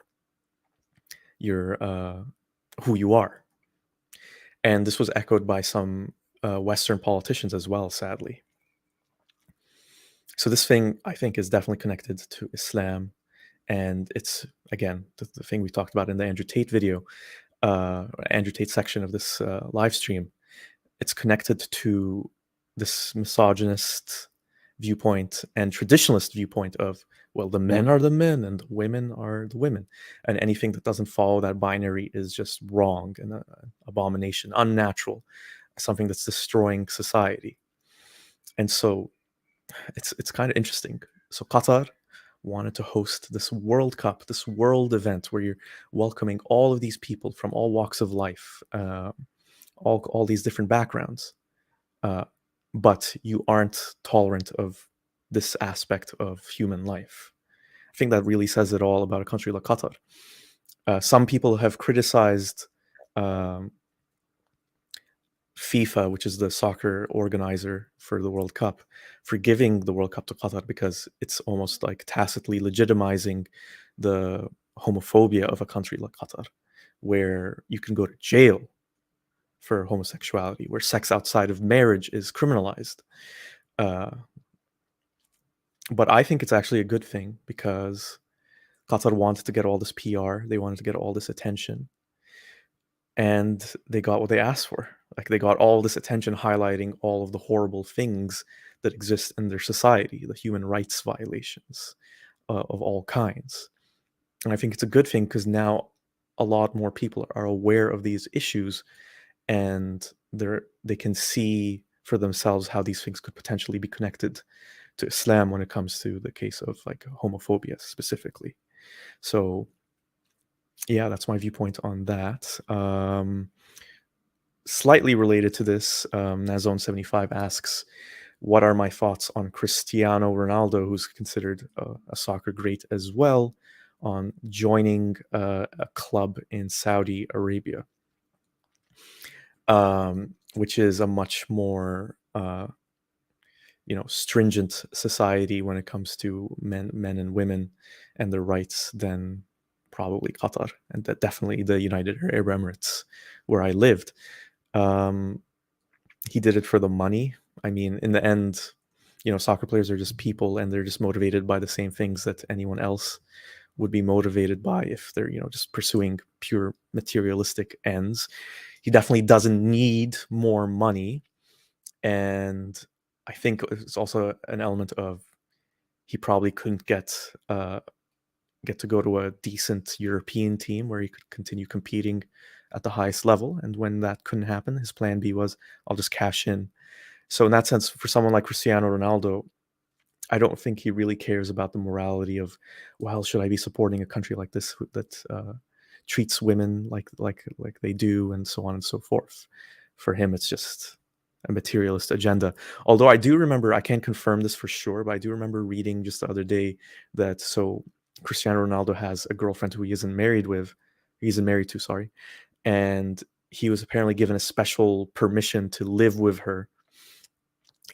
who you are. And this was echoed by some Western politicians as well, sadly. So this thing, I think, is definitely connected to Islam, and it's again the thing we talked about in the Andrew Tate video, Andrew Tate section of this live stream. It's connected to this misogynist viewpoint and traditionalist viewpoint of, well, the men are the men and the women are the women, and anything that doesn't follow that binary is just wrong and an abomination, unnatural, something that's destroying society. And so it's kind of interesting. So Qatar wanted to host this World Cup, this world event where you're welcoming all of these people from all walks of life, all these different backgrounds, but you aren't tolerant of this aspect of human life. I think that really says it all about a country like Qatar. Some people have criticized um, FIFA, which is the soccer organizer for the World Cup, for giving the World Cup to Qatar because it's almost like tacitly legitimizing the homophobia of a country like Qatar, where you can go to jail for homosexuality, where sex outside of marriage is criminalized. Uh, but I think it's actually a good thing because Qatar wanted to get all this PR, they wanted to get all this attention, and they got what they asked for. Like they got all this attention highlighting all of the horrible things that exist in their society, the human rights violations of all kinds. And I think it's a good thing because now a lot more people are aware of these issues, and they can see for themselves how these things could potentially be connected to Islam when it comes to the case of like homophobia specifically. So yeah, that's my viewpoint on that. Slightly related to this, Nazone75 asks, what are my thoughts on Cristiano Ronaldo, who's considered a soccer great as well, on joining a club in Saudi Arabia, which is a much more stringent society when it comes to men and women and their rights than probably Qatar, and that definitely the United Arab Emirates, where I lived. He did it for the money. I mean, in the end, soccer players are just people, and they're just motivated by the same things that anyone else would be motivated by if they're, just pursuing pure materialistic ends. He definitely doesn't need more money. And I think it's also an element of he probably couldn't get to go to a decent European team where he could continue competing at the highest level. And when that couldn't happen, his plan B was, I'll just cash in. So in that sense, for someone like Cristiano Ronaldo, I don't think he really cares about the morality of, well, should I be supporting a country like this that treats women like they do, and so on and so forth. For him, it's just a materialist agenda. Although I do remember, I can't confirm this for sure, but I do remember reading just the other day that Cristiano Ronaldo has a girlfriend who he isn't married to, sorry, and he was apparently given a special permission to live with her,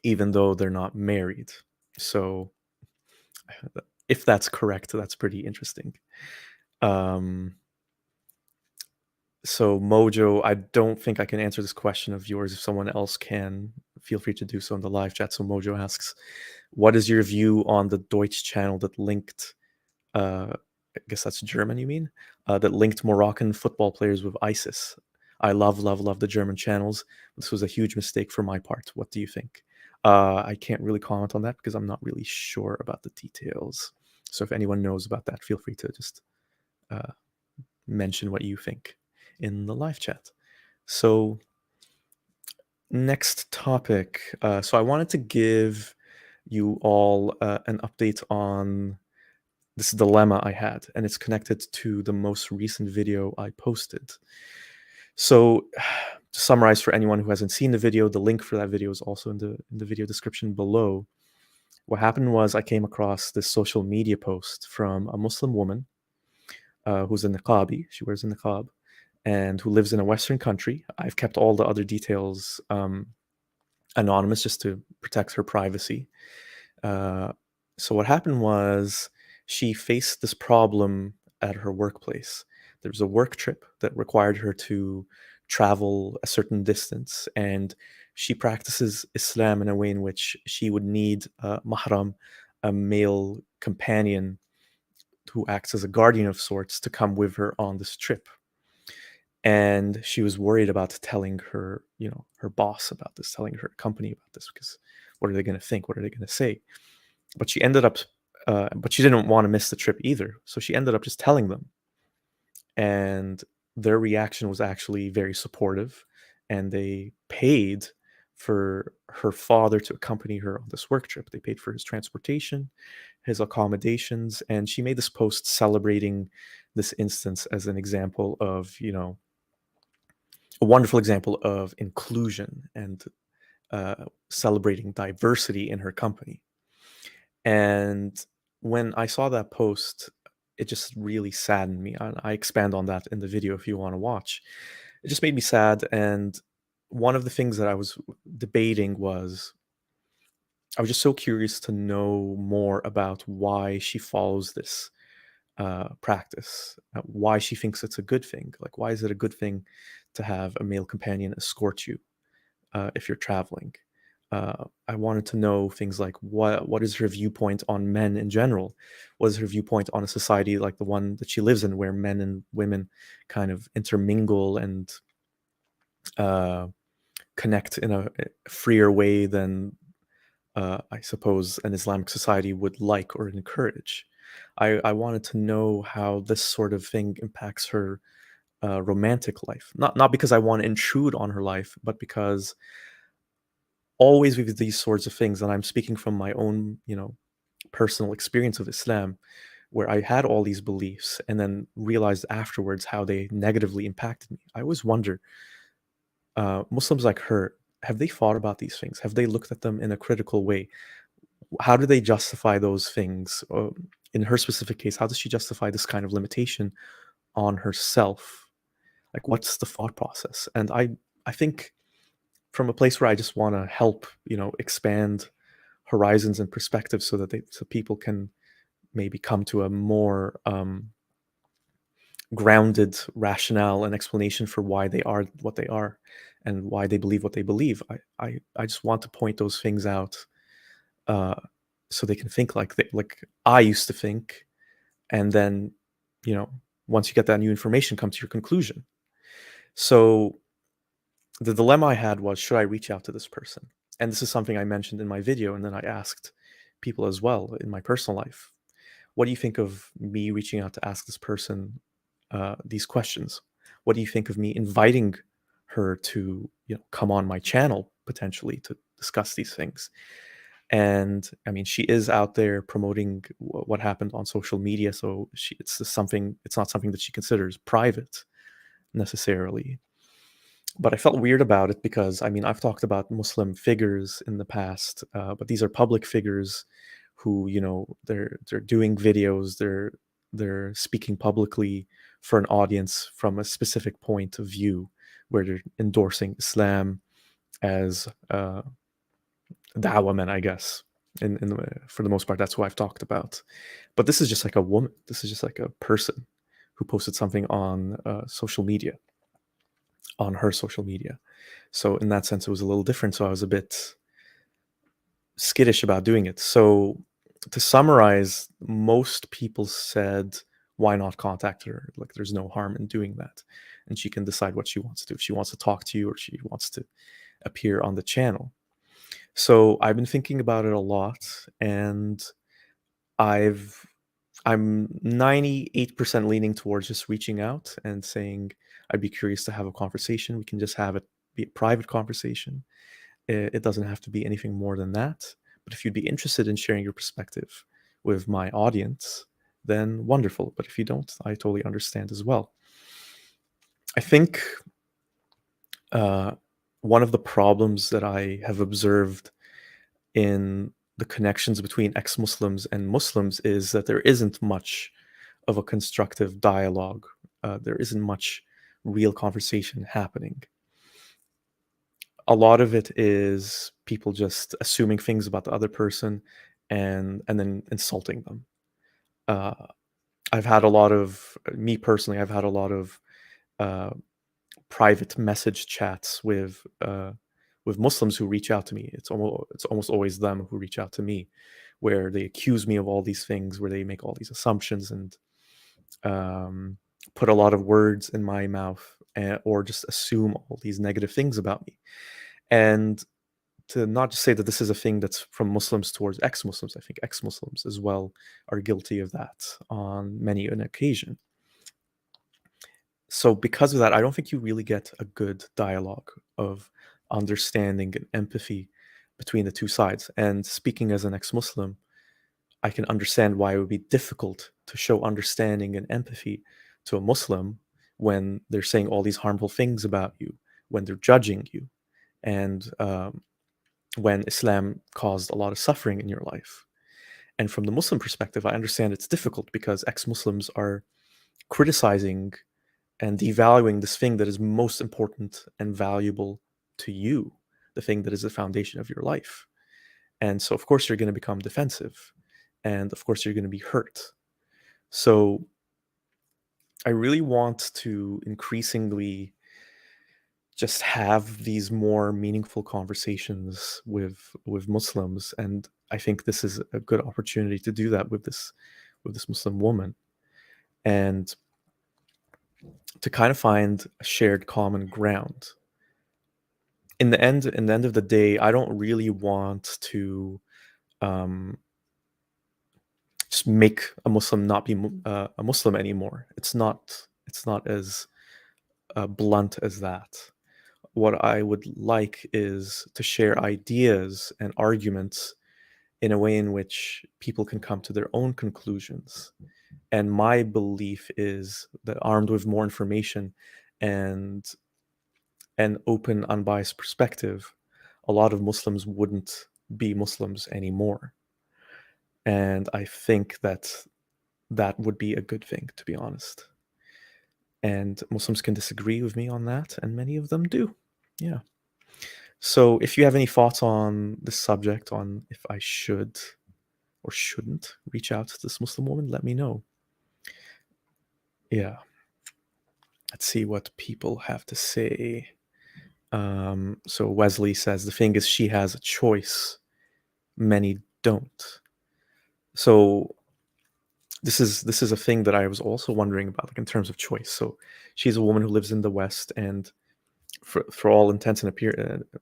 even though they're not married. So, if that's correct, that's pretty interesting. So Mojo, I don't think I can answer this question of yours. If someone else can, feel free to do so in the live chat. So Mojo asks, what is your view on the Deutsch channel that linked, I guess that's German, you mean? That linked Moroccan football players with ISIS? I love the German channels. This was a huge mistake for my part. What do you think? I can't really comment on that because I'm not really sure about the details. So if anyone knows about that, feel free to just mention what you think in the live chat. So next topic. So I wanted to give you all an update on this dilemma I had, and it's connected to the most recent video I posted. So to summarize for anyone who hasn't seen the video, the link for that video is also in the video description below. What happened was I came across this social media post from a Muslim woman who's a niqabi. She wears a niqab. and who lives in a Western country. I've kept all the other details anonymous just to protect her privacy. Uh, so what happened was she faced this problem at her workplace. There was a work trip that required her to travel a certain distance, and she practices Islam in a way in which she would need a mahram, a male companion who acts as a guardian of sorts, to come with her on this trip. And she was worried about telling her, her boss about this, telling her company about this, because what are they going to think? What are they going to say? But she ended up, but she didn't want to miss the trip either. So she ended up just telling them. And their reaction was actually very supportive. And they paid for her father to accompany her on this work trip. They paid for his transportation, his accommodations. And she made this post celebrating this instance as an example of, a wonderful example of inclusion and celebrating diversity in her company. And when I saw that post, it just really saddened me. I expand on that in the video if you want to watch. It just made me sad. And one of the things that I was debating was I was just so curious to know more about why she follows this practice, why she thinks it's a good thing. Like, why is it a good thing to have a male companion escort you if you're traveling? I wanted to know things like what is her viewpoint on men in general? What is her viewpoint on a society like the one that she lives in, where men and women kind of intermingle and uh, connect in a freer way than I suppose an Islamic society would like or encourage. I wanted to know how this sort of thing impacts her romantic life. Not because I want to intrude on her life, but because always with these sorts of things, and I'm speaking from my own, personal experience of Islam, where I had all these beliefs and then realized afterwards how they negatively impacted me. I always wonder, Muslims like her, have they thought about these things? Have they looked at them in a critical way? How do they justify those things? In her specific case, how does she justify this kind of limitation on herself? Like, what's the thought process? And I think from a place where I just want to help, expand horizons and perspectives so that so people can maybe come to a more grounded rationale and explanation for why they are what they are and why they believe what they believe. I just want to point those things out uh, so they can think like I used to think, and then you know once you get that new information, come to your conclusion. So the dilemma I had was, should I reach out to this person? And this is something I mentioned in my video, and then I asked people as well in my personal life. What do you think of me reaching out to ask this person these questions? What do you think of me inviting her to come on my channel potentially to discuss these things? And I mean, she is out there promoting what happened on social media, so it's not something that she considers private necessarily. But I felt weird about it because, I mean, I've talked about Muslim figures in the past, but these are public figures who, they're doing videos, they're speaking publicly for an audience from a specific point of view, where they're endorsing Islam as da'wah men, I guess. For the most part, that's who I've talked about. But this is just like a woman. This is just like a person who posted something on social media, on her social media. So in that sense, it was a little different. So I was a bit skittish about doing it. So to summarize, most people said, why not contact her? Like, there's no harm in doing that. And she can decide what she wants to do. If she wants to talk to you or she wants to appear on the channel. So I've been thinking about it a lot, and I'm 98% leaning towards just reaching out and saying, I'd be curious to have a conversation. We can just have it be a private conversation. It doesn't have to be anything more than that. But if you'd be interested in sharing your perspective with my audience, then wonderful. But if you don't, I totally understand as well. I think one of the problems that I have observed in the connections between ex-Muslims and Muslims is that there isn't much of a constructive dialogue. There isn't much real conversation happening. A lot of it is people just assuming things about the other person and then insulting them. Uh, I've had a lot of me personally, I've had a lot of uh, private message chats with Muslims who reach out to me. It's almost always them who reach out to me, where they accuse me of all these things, where they make all these assumptions and um, put a lot of words in my mouth, or just assume all these negative things about me. And to not just say that this is a thing that's from Muslims towards ex-Muslims, I think ex-Muslims as well are guilty of that on many an occasion. So because of that, I don't think you really get a good dialogue of understanding and empathy between the two sides. And speaking as an ex-Muslim, I can understand why it would be difficult to show understanding and empathy to a Muslim when they're saying all these harmful things about you, when they're judging you, and when Islam caused a lot of suffering in your life. And from the Muslim perspective, I understand it's difficult because ex-Muslims are criticizing and devaluing this thing that is most important and valuable to you, the thing that is the foundation of your life. And so, of course, you're going to become defensive. And of course, you're going to be hurt. So, I really want to increasingly just have these more meaningful conversations with Muslims, and I think this is a good opportunity to do that with this Muslim woman, and to kind of find a shared common ground. In the end of the day, I don't really want to um, just make a Muslim not be a Muslim anymore. It's not as blunt as that. What I would like is to share ideas and arguments in a way in which people can come to their own conclusions. And my belief is that armed with more information and an open, unbiased perspective, a lot of Muslims wouldn't be Muslims anymore. And I think that that would be a good thing, to be honest. And Muslims can disagree with me on that, and many of them do. Yeah. So if you have any thoughts on this subject, on if I should or shouldn't reach out to this Muslim woman, let me know. Yeah. Let's see what people have to say. So Wesley says the thing is she has a choice. Many don't. So this is a thing that I was also wondering about, like in terms of choice. So she's a woman who lives in the West, and for all intents and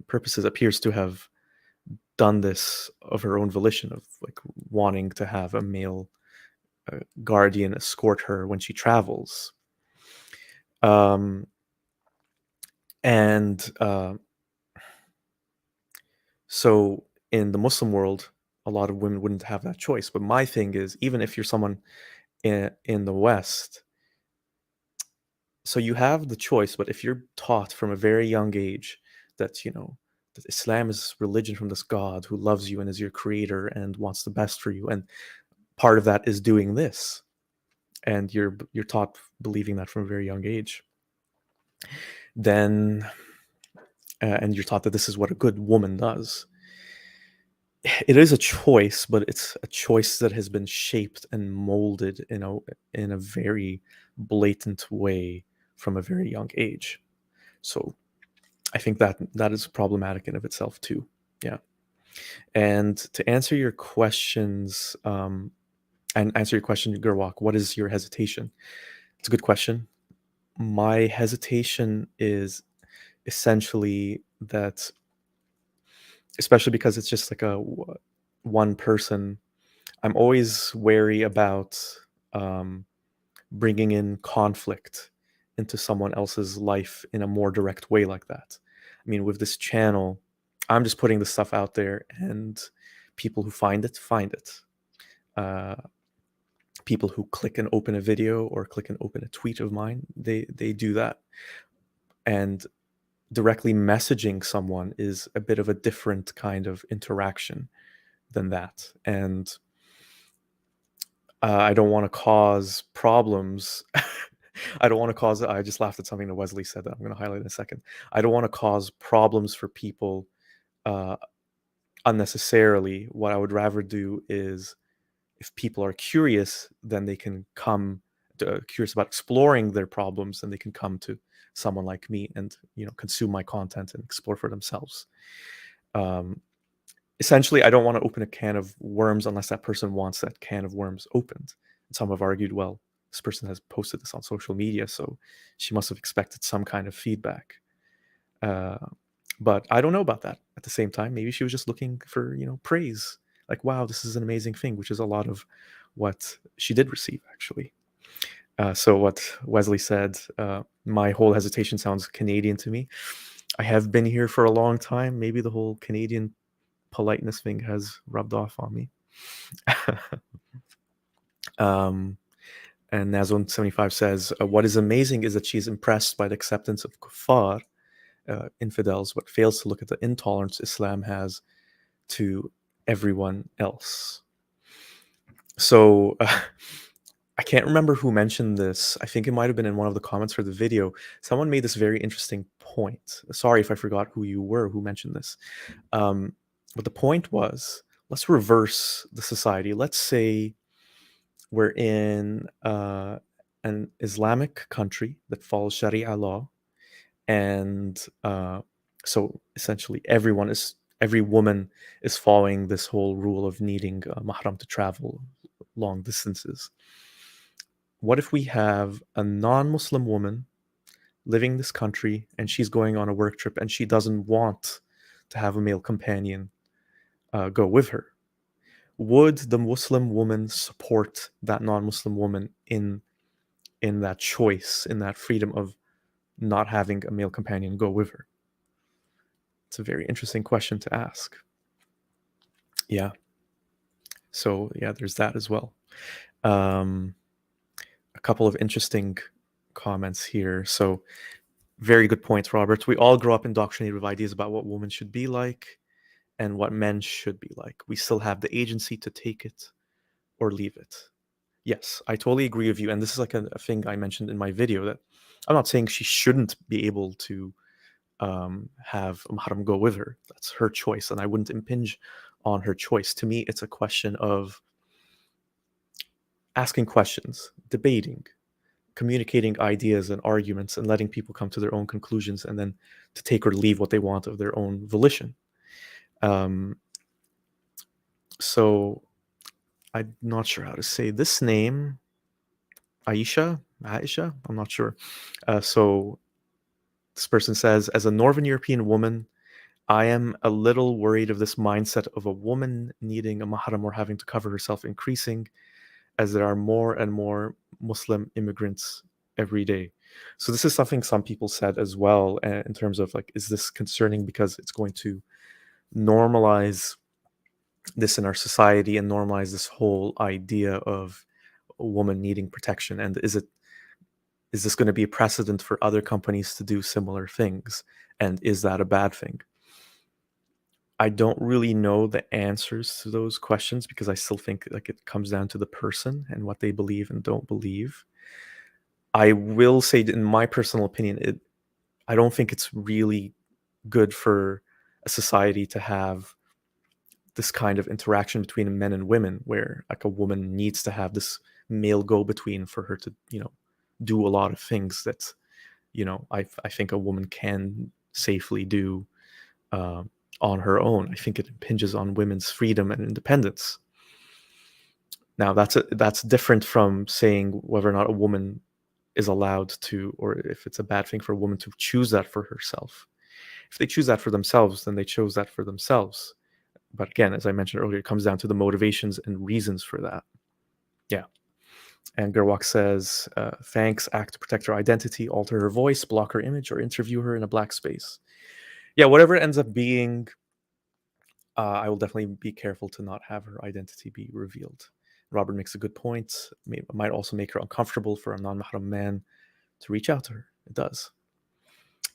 purposes, appears to have done this of her own volition, of like wanting to have a male guardian escort her when she travels. And so in the Muslim world, a lot of women wouldn't have that choice. But my thing is, even if you're someone in the West, so you have the choice, but if you're taught from a very young age that, that Islam is religion from this God who loves you and is your creator and wants the best for you, and part of that is doing this, and you're taught believing that from a very young age, then and you're taught that this is what a good woman does. It is a choice, but it's a choice that has been shaped and molded in a very blatant way from a very young age. So I think that is problematic in of itself too. Yeah. And to answer your questions, and answer your question, Gerwak, what is your hesitation? It's a good question. My hesitation is essentially that, especially because it's just like one person, I'm always wary about bringing in conflict into someone else's life in a more direct way like that. I mean, with this channel, I'm just putting the stuff out there, and people who find it, find it. People who click and open a video or click and open a tweet of mine, they do that. And directly messaging someone is a bit of a different kind of interaction than that. And I don't want to cause problems I don't want to cause. I just laughed at something that Wesley said that I'm going to highlight in a second. I don't want to cause problems for people uh, unnecessarily. What I would rather do is, if people are curious, then they can come curious about exploring their problems, and they can come to someone like me and consume my content and explore for themselves. Um, Essentially, I don't want to open a can of worms unless that person wants that can of worms opened. And some have argued, well, this person has posted this on social media, so she must have expected some kind of feedback. Uh, but I don't know about that. At the same time, maybe she was just looking for, praise. Like, wow, this is an amazing thing, which is a lot of what she did receive, actually. So what Wesley said, my whole hesitation sounds Canadian to me. I have been here for a long time. Maybe the whole Canadian politeness thing has rubbed off on me. And Nazon75 says, what is amazing is that she's impressed by the acceptance of kuffar, infidels, but fails to look at the intolerance Islam has to everyone else. So I can't remember who mentioned this. I think it might have been in one of the comments for the video. Someone made this very interesting point. Sorry if I forgot who you were who mentioned this. But the point was, let's reverse the society. Let's say we're in an Islamic country that follows Sharia law, and so essentially every woman is following this whole rule of needing a mahram to travel long distances. What if we have a non-Muslim woman living in this country, and she's going on a work trip, and she doesn't want to have a male companion go with her? Would the Muslim woman support that non-Muslim woman in that choice, in that freedom of not having a male companion go with her? It's a very interesting question to ask. Yeah. So yeah, there's that as well. A couple of interesting comments here. So very good points, Robert. We all grow up indoctrinated with ideas about what women should be like and what men should be like. We still have the agency to take it or leave it. Yes, I totally agree with you. And this is like a thing I mentioned in my video, that I'm not saying she shouldn't be able to have Mahram go with her. That's her choice, and I wouldn't impinge on her choice. To me, it's a question of asking questions, debating, communicating ideas and arguments, and letting people come to their own conclusions, and then to take or leave what they want of their own volition. So I'm not sure how to say this name. Aisha, I'm not sure. So this person says, as a Northern European woman, I am a little worried of this mindset of a woman needing a mahram or having to cover herself increasing, as there are more and more Muslim immigrants every day. So this is something some people said as well, in terms of like, is this concerning because it's going to normalize this in our society and normalize this whole idea of a woman needing protection? And is this going to be a precedent for other companies to do similar things? And is that a bad thing? I don't really know the answers to those questions, because I still think like it comes down to the person and what they believe and don't believe. I will say that in my personal opinion, I don't think it's really good for a society to have this kind of interaction between men and women, where like a woman needs to have this male go-between for her to, do a lot of things that, I think a woman can safely do on her own. I think it impinges on women's freedom and independence. Now, that's different from saying whether or not a woman is allowed to, or if it's a bad thing for a woman to choose that for herself. If they choose that for themselves, then they chose that for themselves. But again, as I mentioned earlier, it comes down to the motivations and reasons for that. Yeah. And Gerwak says, thanks, act to protect her identity, alter her voice, block her image, or interview her in a black space. Yeah, whatever it ends up being, I will definitely be careful to not have her identity be revealed. Robert makes a good point. It might also make her uncomfortable for a non-mahram man to reach out to her. It does.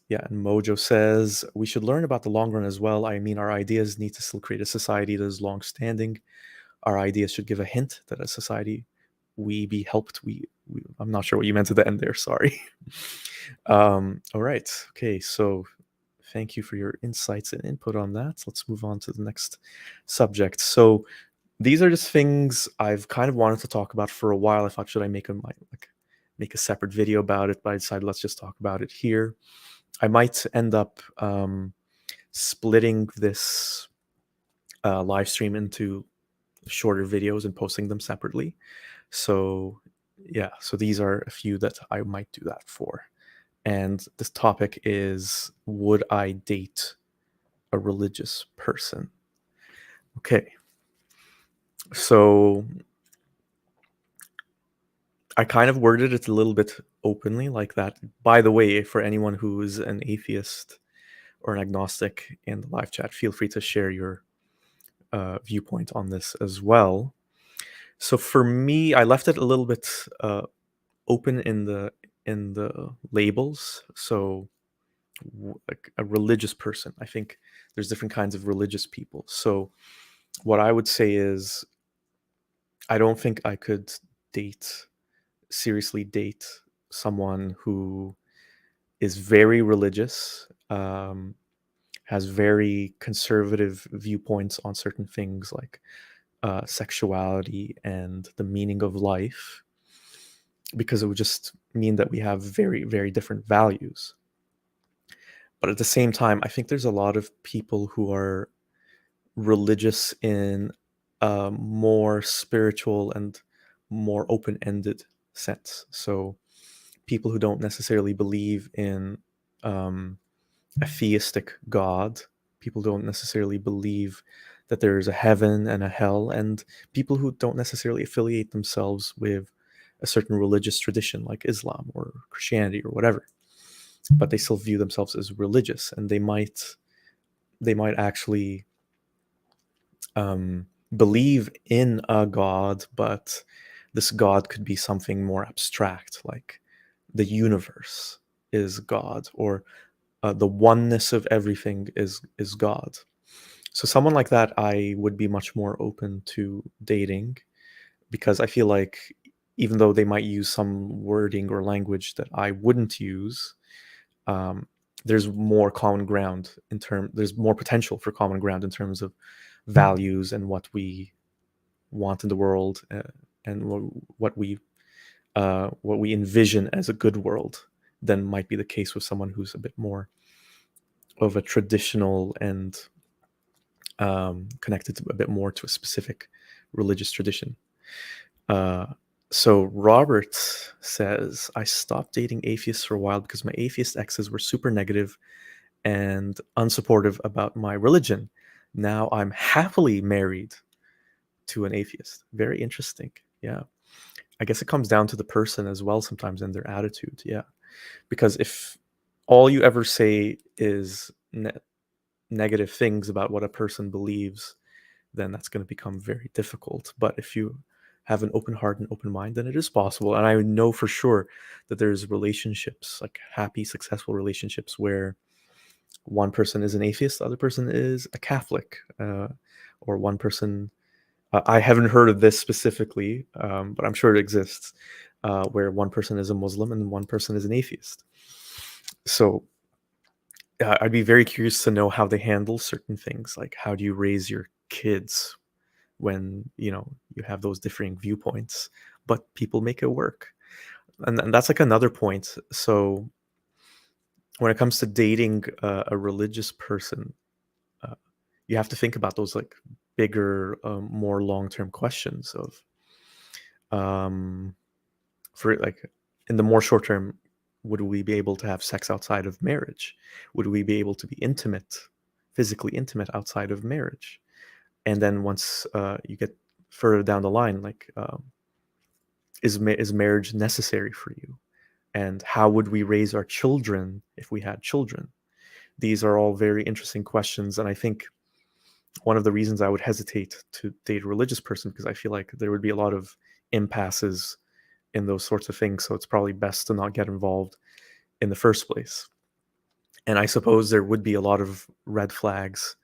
Yeah, and Mojo says, we should learn about the long run as well. I mean, our ideas need to still create a society that is long-standing. Our ideas should give a hint that as society we be helped, we I'm not sure what you meant at the end there. Sorry. All right. Okay. So thank you for your insights and input on that. Let's move on to the next subject. So these are just things I've kind of wanted to talk about for a while. I thought, should I make a separate video about it? But I decided let's just talk about it here. I might end up splitting this live stream into shorter videos and posting them separately. So yeah, so these are a few that I might do that for. And this topic is, would I date a religious person? Okay. So I kind of worded it a little bit openly like that. By the way, for anyone who is an atheist or an agnostic in the live chat, feel free to share your viewpoint on this as well. So for me, I left it a little bit open in the labels. So like a religious person, I think there's different kinds of religious people. So what I would say is, I don't think I could seriously date someone who is very religious, has very conservative viewpoints on certain things like sexuality and the meaning of life, because it would just mean that we have very, very different values. But at the same time, I think there's a lot of people who are religious in a more spiritual and more open-ended sense. So people who don't necessarily believe in a theistic God, people don't necessarily believe that there is a heaven and a hell, and people who don't necessarily affiliate themselves with a certain religious tradition like Islam or Christianity or whatever, but they still view themselves as religious, and they might actually believe in a God, but this God could be something more abstract, like the universe is God, or the oneness of everything is God. So someone like that, I would be much more open to dating, because I feel like even though they might use some wording or language that I wouldn't use, there's more common ground there's more potential for common ground in terms of values and what we want in the world, and what we envision as a good world, than might be the case with someone who's a bit more of a traditional and connected a bit more to a specific religious tradition. So Robert says, I stopped dating atheists for a while because my atheist exes were super negative and unsupportive about my religion. Now I'm happily married to an atheist. Very interesting. Yeah. I guess it comes down to the person as well sometimes, and their attitude. Yeah. Because if all you ever say is negative things about what a person believes, then that's going to become very difficult. But if you have an open heart and open mind, then it is possible. And I know for sure that there's relationships, like happy, successful relationships, where one person is an atheist, the other person is a Catholic, or one person, I haven't heard of this specifically, but I'm sure it exists, where one person is a Muslim and one person is an atheist. So I'd be very curious to know how they handle certain things, like how do you raise your kids when you have those differing viewpoints, but people make it work. And that's like another point. So when it comes to dating a religious person, uh, you have to think about those like bigger, more long-term questions of, for like, in the more short term, would we be able to have sex outside of marriage? Would we be able to be physically intimate outside of marriage? And then once you get further down the line, like, is marriage necessary for you? And how would we raise our children if we had children? These are all very interesting questions, and I think one of the reasons I would hesitate to date a religious person, because I feel like there would be a lot of impasses in those sorts of things, so it's probably best to not get involved in the first place. And I suppose there would be a lot of red flags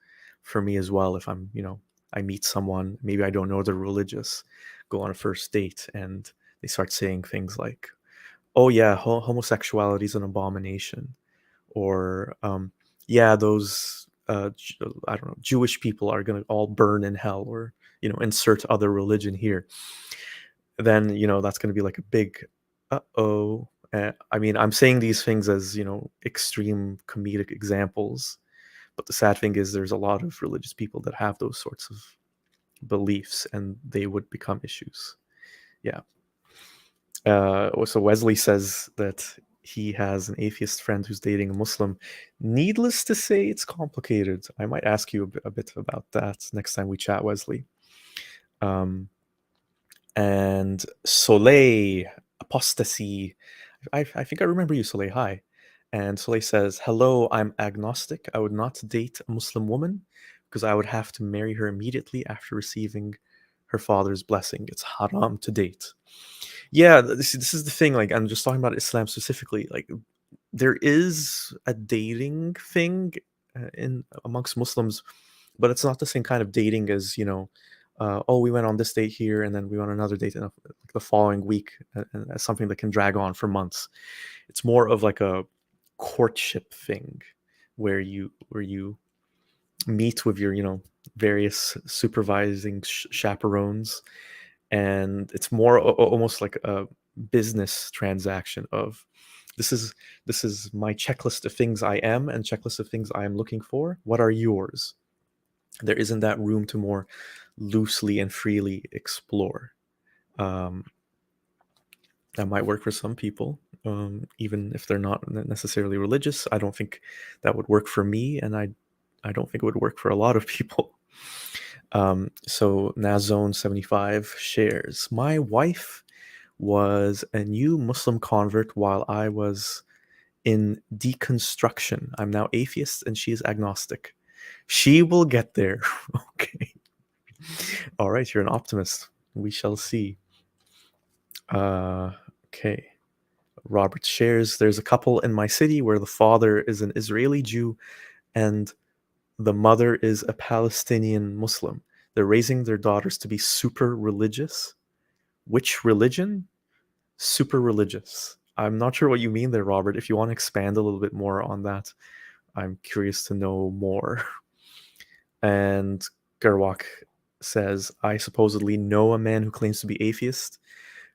for me as well if I meet someone, maybe I don't know they're religious, go on a first date, and they start saying things like, "Oh yeah, homosexuality is an abomination," or "Yeah, those I don't know, Jewish people are gonna all burn in hell," or insert other religion here. Then that's gonna be like a big, uh-oh. I mean, I'm saying these things as extreme comedic examples, but the sad thing is there's a lot of religious people that have those sorts of beliefs, and they would become issues. Yeah. So Wesley says that he has an atheist friend who's dating a Muslim. Needless to say, it's complicated. I might ask you a bit about that next time we chat, Wesley. Um, and Soleil, apostasy. I think I remember you, Soleil. Hi. And Soleil says, "Hello, I'm agnostic. I would not date a Muslim woman because I would have to marry her immediately after receiving her father's blessing. It's haram to date." Yeah, this is the thing. Like, I'm just talking about Islam specifically. Like, there is a dating thing in amongst Muslims, but it's not the same kind of dating as oh, we went on this date here, and then we went on another date like the following week, and that's something that can drag on for months. It's more of like a courtship thing, where you meet with your various supervising chaperones, and it's more almost like a business transaction of this is this is my checklist of things I am and checklist of things I am looking for. What are yours? There isn't that room to more loosely and freely explore. um, that might work for some people, even if they're not necessarily religious. I don't think that would work for me, and I don't think it would work for a lot of people. So Nazone75 shares, my wife was a new Muslim convert while I was in deconstruction. I'm now atheist and she is agnostic. She will get there. Okay. All right, you're an optimist. We shall see. Okay. Robert shares, there's a couple in my city where the father is an Israeli Jew and the mother is a Palestinian Muslim. They're raising their daughters to be super religious. Which religion? Super religious. I'm not sure what you mean there, Robert. If you want to expand a little bit more on that, I'm curious to know more. And Gerwak says, I supposedly know a man who claims to be atheist,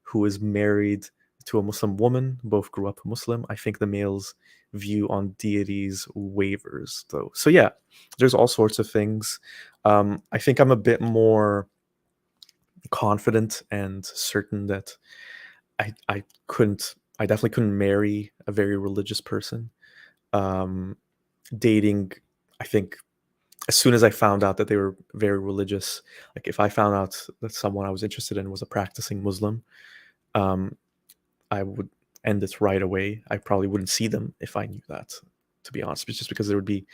who is married to a Muslim woman. Both grew up Muslim. I think the male's view on deities wavers, though. So yeah, there's all sorts of things. I think I'm a bit more confident and certain that I definitely couldn't marry a very religious person. Um, Dating, I think as soon as I found out that they were very religious, like if I found out that someone I was interested in was a practicing Muslim, um, I would end it right away. I probably wouldn't see them if I knew that, to be honest, but just because there would be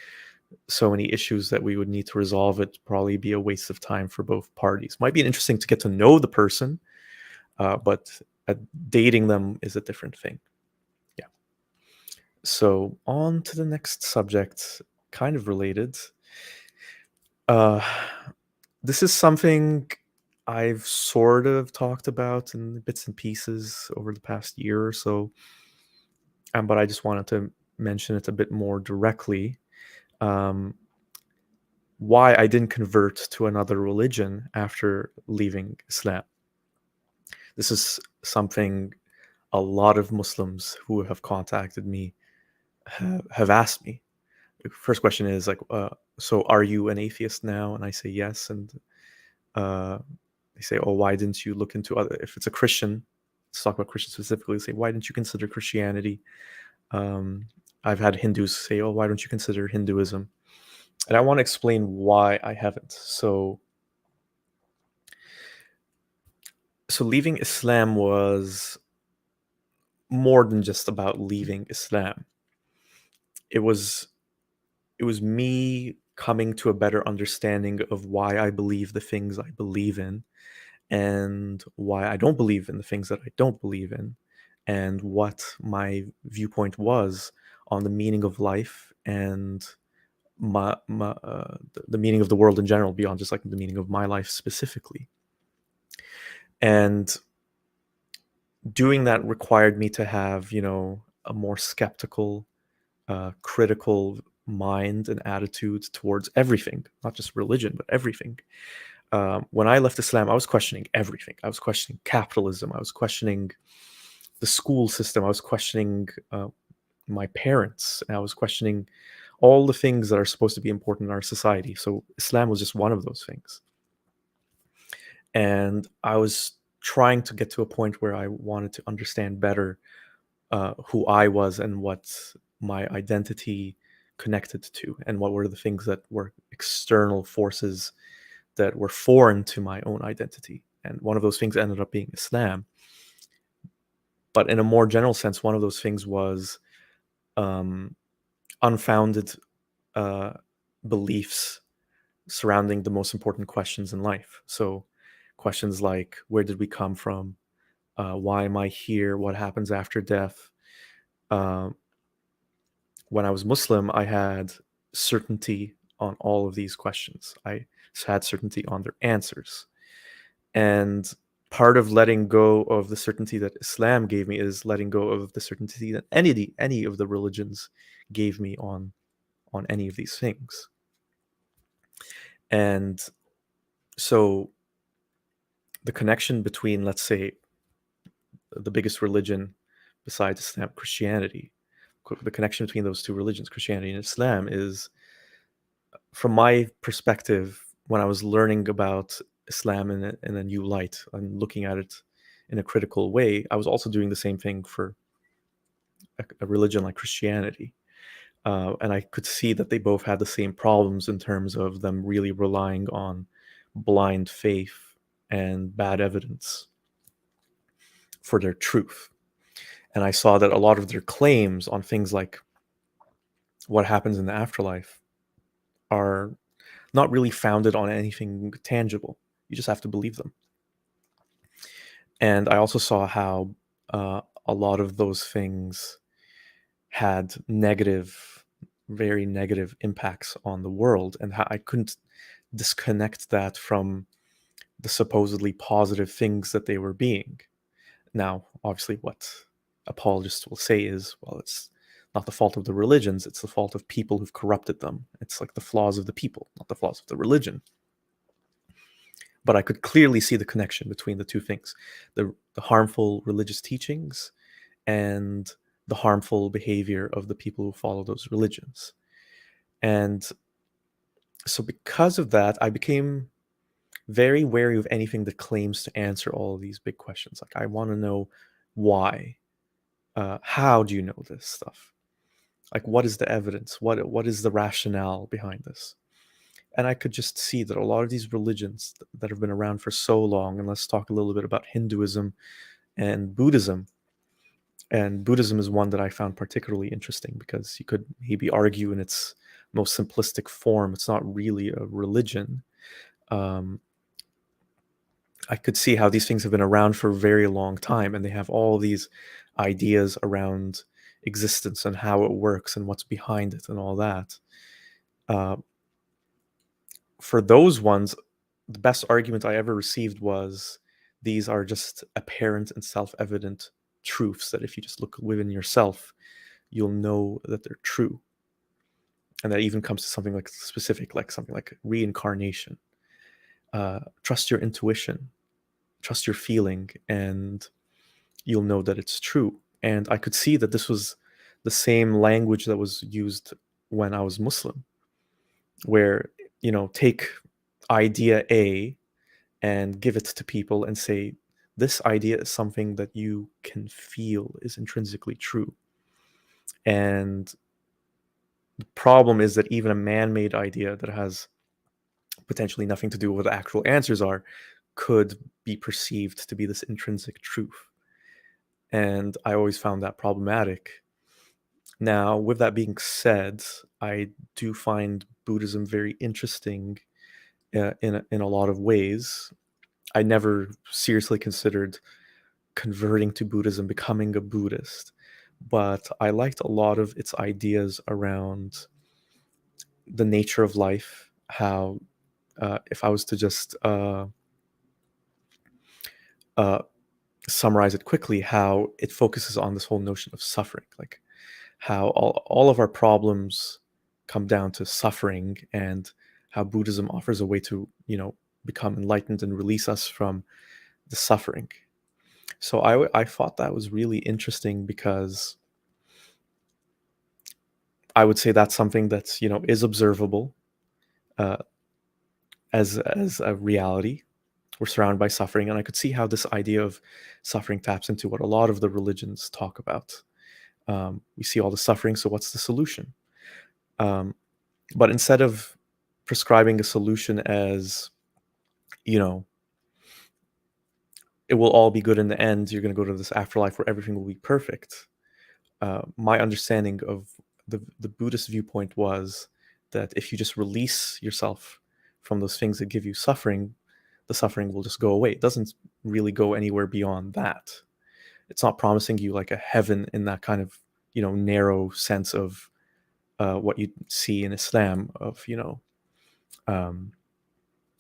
so many issues that we would need to resolve. It probably be a waste of time for both parties. Might be interesting to get to know the person, but dating them is a different thing. Yeah. So on to the next subject, kind of related. Uh, this is something I've sort of talked about in bits and pieces over the past year or so, but I just wanted to mention it a bit more directly. Um, why I didn't convert to another religion after leaving Islam. This is something a lot of Muslims who have contacted me have asked me. The first question is like, so are you an atheist now? And I say yes. And uh, they say, oh, why didn't you look into other? If it's a Christian, let's talk about Christians specifically. They say, why didn't you consider Christianity? I've had Hindus say, oh, why don't you consider Hinduism? And I want to explain why I haven't. So leaving Islam was more than just about leaving Islam. It was me coming to a better understanding of why I believe the things I believe in and why I don't believe in the things that I don't believe in, and what my viewpoint was on the meaning of life and the meaning of the world in general, beyond just like the meaning of my life specifically. And doing that required me to have, a more skeptical, critical mind and attitude towards everything, not just religion, but everything. When I left Islam, I was questioning everything. I was questioning capitalism. I was questioning the school system. I was questioning my parents. I was questioning all the things that are supposed to be important in our society. So Islam was just one of those things. And I was trying to get to a point where I wanted to understand better who I was and what my identity connected to, and what were the things that were external forces that were foreign to my own identity. And one of those things ended up being Islam. But in a more general sense, one of those things was um, unfounded uh, beliefs surrounding the most important questions in life. So, questions like, where did we come from? Why am I here? What happens after death? Uh, when I was Muslim, I had certainty on all of these questions. I had certainty on their answers. And part of letting go of the certainty that Islam gave me is letting go of the certainty that any of the religions gave me on any of these things. And so the connection between, let's say, the biggest religion besides Islam, Christianity, the connection between those two religions, Christianity and Islam, is, from my perspective, when I was learning about Islam in a new light and looking at it in a critical way, I was also doing the same thing for a religion like Christianity. And I could see that they both had the same problems in terms of them really relying on blind faith and bad evidence for their truth. And I saw that a lot of their claims on things like what happens in the afterlife are not really founded on anything tangible. You just have to believe them. And I also saw how a lot of those things had very negative impacts on the world, and how I couldn't disconnect that from the supposedly positive things that they were being. Now, obviously, what apologists will say is, well, it's not the fault of the religions, it's the fault of people who've corrupted them. It's like the flaws of the people, not the flaws of the religion. But I could clearly see the connection between the two things, the harmful religious teachings and the harmful behavior of the people who follow those religions. And so, because of that, I became very wary of anything that claims to answer all of these big questions. Like, I want to know why. How do you know this stuff? Like, what is the evidence? What is the rationale behind this? And I could just see that a lot of these religions that have been around for so long, and let's talk a little bit about Hinduism and Buddhism. And Buddhism is one that I found particularly interesting because you could maybe argue in its most simplistic form, it's not really a religion. Um, I could see how these things have been around for a very long time, and they have all these ideas around existence and how it works and what's behind it and all that. Uh, for those ones, the best argument I ever received was, these are just apparent and self-evident truths that if you just look within yourself, you'll know that they're true. And that even comes to something like specific, like something like reincarnation. Trust your intuition, trust your feeling, and you'll know that it's true. And I could see that this was the same language that was used when I was Muslim, where, take idea A and give it to people and say, this idea is something that you can feel is intrinsically true. And the problem is that even a man-made idea that has potentially nothing to do with what the actual answers are could be perceived to be this intrinsic truth. And I always found that problematic. Now, with that being said, I do find Buddhism very interesting in a lot of ways. I never seriously considered converting to Buddhism, becoming a Buddhist, but I liked a lot of its ideas around the nature of life. How, if I was to just uh, summarize it quickly, how it focuses on this whole notion of suffering, like how all of our problems come down to suffering, and how Buddhism offers a way to, become enlightened and release us from the suffering. So I thought that was really interesting because I would say that's something that's, is observable uh, as a reality. We're surrounded by suffering, and I could see how this idea of suffering taps into what a lot of the religions talk about. We see all the suffering, so what's the solution? Um, but instead of prescribing a solution as, you know, it will all be good in the end, you're going to go to this afterlife where everything will be perfect. My understanding of the Buddhist viewpoint was that if you just release yourself from those things that give you suffering, the suffering will just go away. It doesn't really go anywhere beyond that. It's not promising you like a heaven in that kind of, narrow sense of what you see in Islam of, um,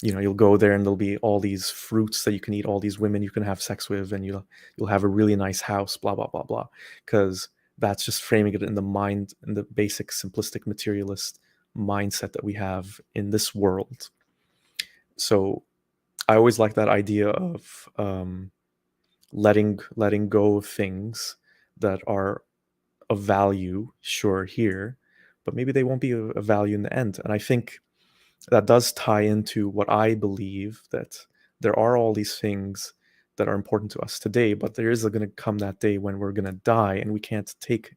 you'll go there and there'll be all these fruits that you can eat, all these women you can have sex with, and you'll have a really nice house, blah blah blah blah. Because that's just framing it in the mind, in the basic simplistic materialist mindset that we have in this world. So I always like that idea of letting go of things that are of value, sure, here, but maybe they won't be of value in the end. And I think that does tie into what I believe, that there are all these things that are important to us today, but there is going to come that day when we're going to die and we can't take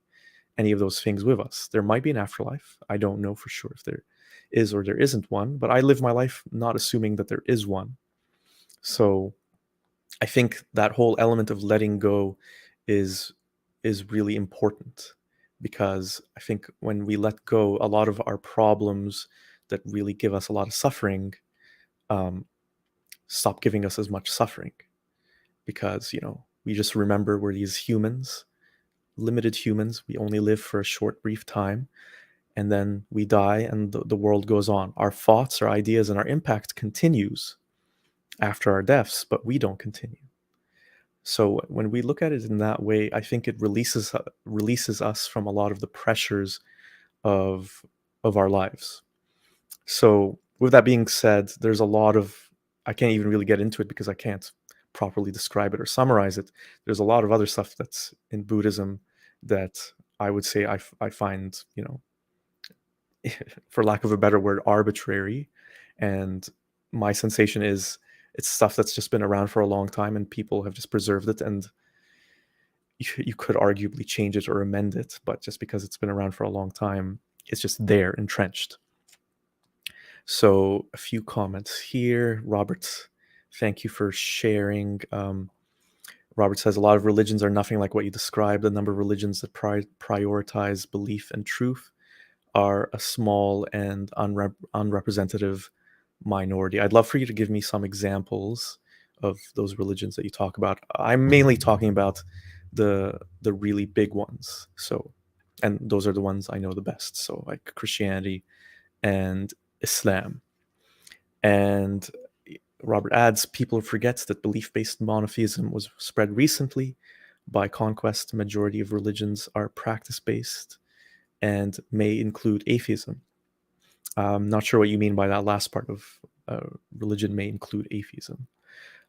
any of those things with us. There might be an afterlife. I don't know for sure if there is or there isn't one, but I live my life not assuming that there is one. So I think that whole element of letting go is really important, because I think when we let go, a lot of our problems that really give us a lot of suffering um, stop giving us as much suffering, because we just remember we're these humans, limited humans. We only live for a short, brief time, and then we die, and the world goes on. Our thoughts, our ideas, and our impact continues after our deaths, but we don't continue. So when we look at it in that way, I think it releases us from a lot of the pressures of our lives. So with that being said, there's a lot of, I can't even really get into it because I can't properly describe it or summarize it. There's a lot of other stuff that's in Buddhism that I would say I find, for lack of a better word, arbitrary. And my sensation is it's stuff that's just been around for a long time and people have just preserved it, and you could arguably change it or amend it, but just because it's been around for a long time, it's just there, entrenched. So a few comments here. Robert, thank you for sharing. Robert says a lot of religions are nothing like what you described. The number of religions that prioritize belief and truth are a small and unrepresentative minority. I'd love for you to give me some examples of those religions that you talk about. I'm mainly talking about the really big ones. So, and those are the ones I know the best. So like Christianity and Islam. And Robert adds, people forget that belief-based monotheism was spread recently by conquest. The majority of religions are practice-based and may include atheism. I'm not sure what you mean by that last part of religion may include atheism.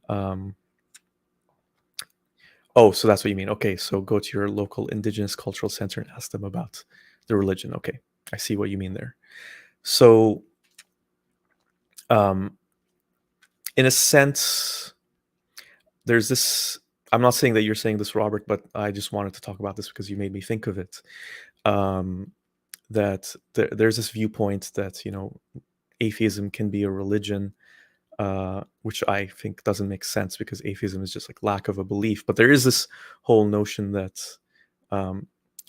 Oh, so that's what you mean. Okay, so go to your local indigenous cultural center and ask them about the religion. Okay, I see what you mean there. So, in a sense, there's this, I'm not saying that you're saying this, Robert, but I just wanted to talk about this because you made me think of it. That there's this viewpoint that, atheism can be a religion, which I think doesn't make sense, because atheism is just like lack of a belief. But there is this whole notion that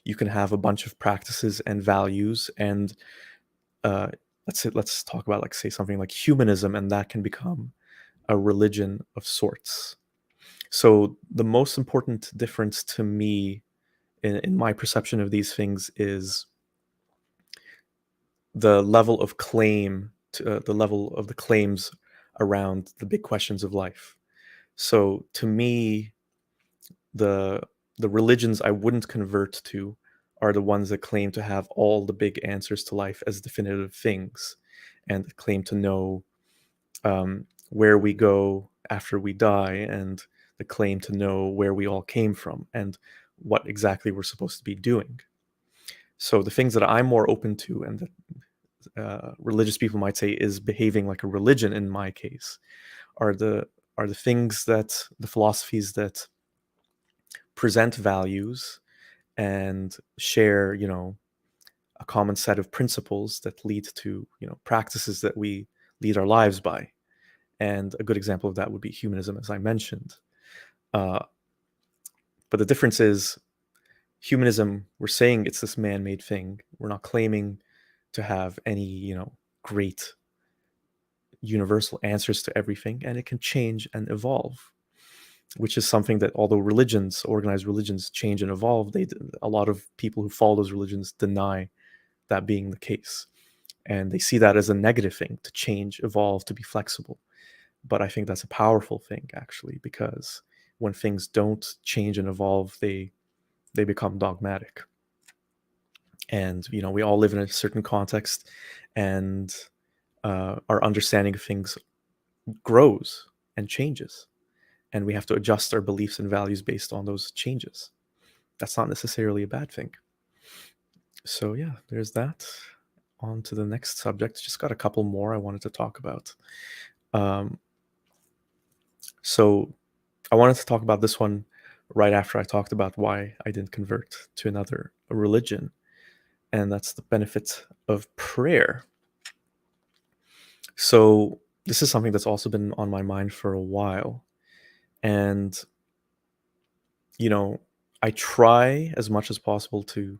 you can have a bunch of practices and values, and let's talk about, like, say something like humanism, and that can become a religion of sorts. So the most important difference to me in my perception of these things is the level of claim, the level of the claims around the big questions of life. So to me, the the religions I wouldn't convert to are the ones that claim to have all the big answers to life as definitive things, and claim to know where we go after we die, and the claim to know where we all came from and what exactly we're supposed to be doing. So the things that I'm more open to, and that religious people might say is behaving like a religion in my case, are the things that the philosophies that present values and share, a common set of principles that lead to, practices that we lead our lives by. And a good example of that would be humanism, as I mentioned. Uh, but the difference is, humanism, we're saying it's this man-made thing. We're not claiming to have any, great universal answers to everything, and it can change and evolve, which is something that, although religions, organized religions, change and evolve, a lot of people who follow those religions deny that being the case, and they see that as a negative thing, to change, evolve, to be flexible. But I think that's a powerful thing, actually, because when things don't change and evolve, they become dogmatic. And we all live in a certain context, and our understanding of things grows and changes, and we have to adjust our beliefs and values based on those changes. That's not necessarily a bad thing. So yeah, there's that. On to the next subject. Just got a couple more I wanted to talk about. So I wanted to talk about this one right after I talked about why I didn't convert to another religion, and that's the benefit of prayer. So this is something that's also been on my mind for a while, and I try as much as possible to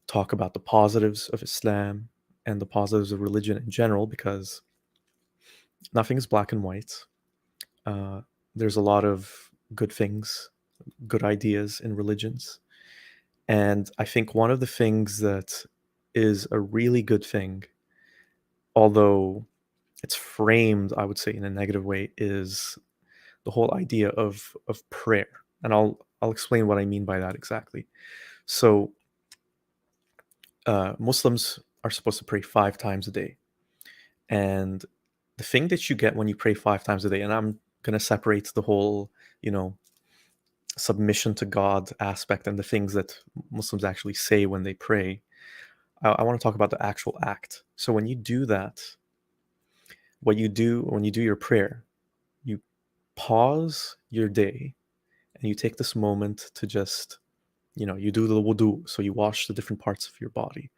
talk about the positives of Islam and the positives of religion in general, because nothing is black and white. There's a lot of good things, good ideas in religions. And I think one of the things that is a really good thing, although it's framed, I would say, in a negative way, is the whole idea of prayer. And I'll explain what I mean by that exactly. So Muslims are supposed to pray 5 times a day. And the thing that you get when you pray 5 times a day, and I'm going to separate the whole, submission to God aspect and the things that Muslims actually say when they pray. I want to talk about the actual act. So when you do that, what you do when you do your prayer, you pause your day and you take this moment to just, you do the wudu. So you wash the different parts of your body,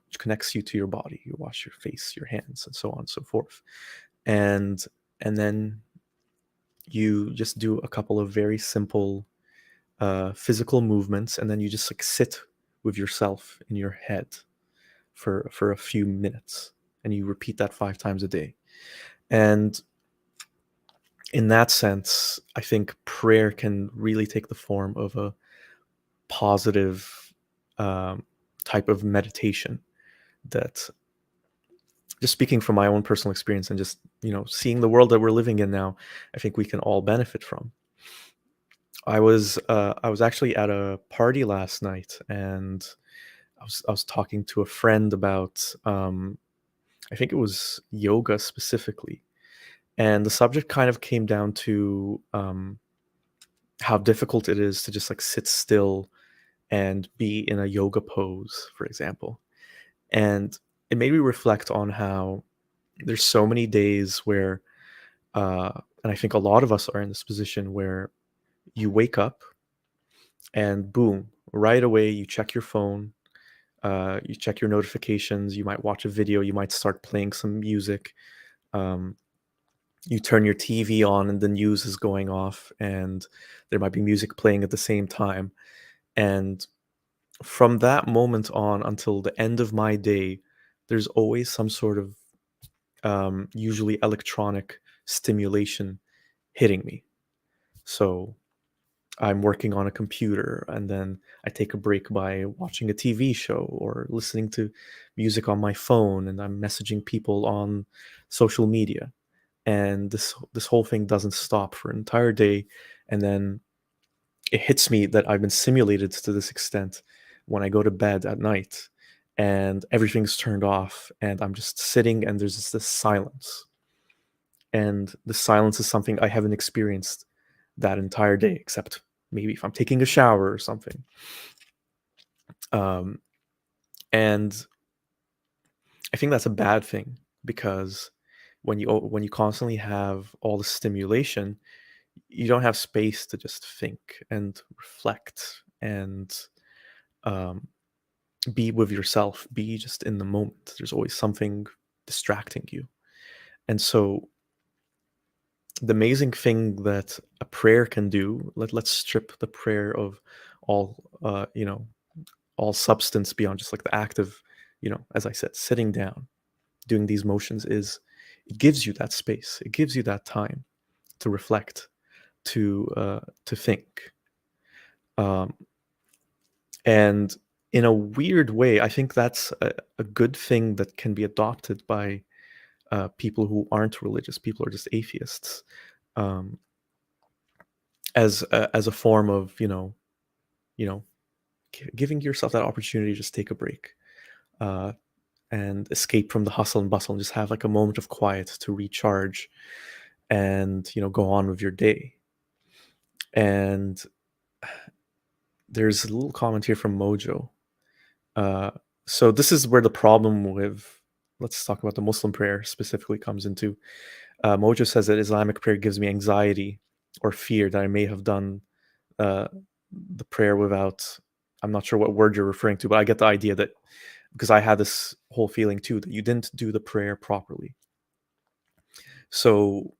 which connects you to your body. You wash your face, your hands, and so on and so forth. And then you just do a couple of very simple physical movements, and then you just like sit with yourself in your head for a few minutes, and you repeat that 5 times a day. And in that sense, I think prayer can really take the form of a positive type of meditation that, just speaking from my own personal experience and just seeing the world that we're living in now, I think we can all benefit from. I was actually at a party last night, and I was talking to a friend about I think it was yoga specifically, and the subject kind of came down to how difficult it is to just like sit still and be in a yoga pose, for example. And it made me reflect on how there's so many days where, and I think a lot of us are in this position where you wake up and boom, right away you check your phone, you check your notifications, you might watch a video, you might start playing some music, um, you turn your TV on and the news is going off, and there might be music playing at the same time. And from that moment on until the end of my day, there's always some sort of usually electronic stimulation hitting me. So I'm working on a computer, and then I take a break by watching a TV show or listening to music on my phone, and I'm messaging people on social media. And this whole thing doesn't stop for an entire day. And then it hits me that I've been simulated to this extent when I go to bed at night and everything's turned off and I'm just sitting and there's just this silence. And the silence is something I haven't experienced that entire day, except maybe if I'm taking a shower or something. Um, and I think that's a bad thing because when you constantly have all the stimulation, you don't have space to just think and reflect and um, be with yourself, be just in the moment. There's always something distracting you. And so the amazing thing that a prayer can do, let's strip the prayer of all all substance beyond just like the act of, as I said, sitting down, doing these motions, is it gives you that space. It gives you that time to reflect, to think. Um, and in a weird way, I think that's a good thing that can be adopted by people who aren't religious, people are just atheists, um, as a form of you know giving yourself that opportunity to just take a break uh, and escape from the hustle and bustle and just have like a moment of quiet to recharge and go on with your day. And there's a little comment here from Mojo. Uh, so this is where the problem with, let's talk about the Muslim prayer specifically, comes into. Mojo says that Islamic prayer gives me anxiety or fear that I may have done uh, the prayer without. I'm not sure what word you're referring to, but I get the idea that because I had this whole feeling too that you didn't do the prayer properly. So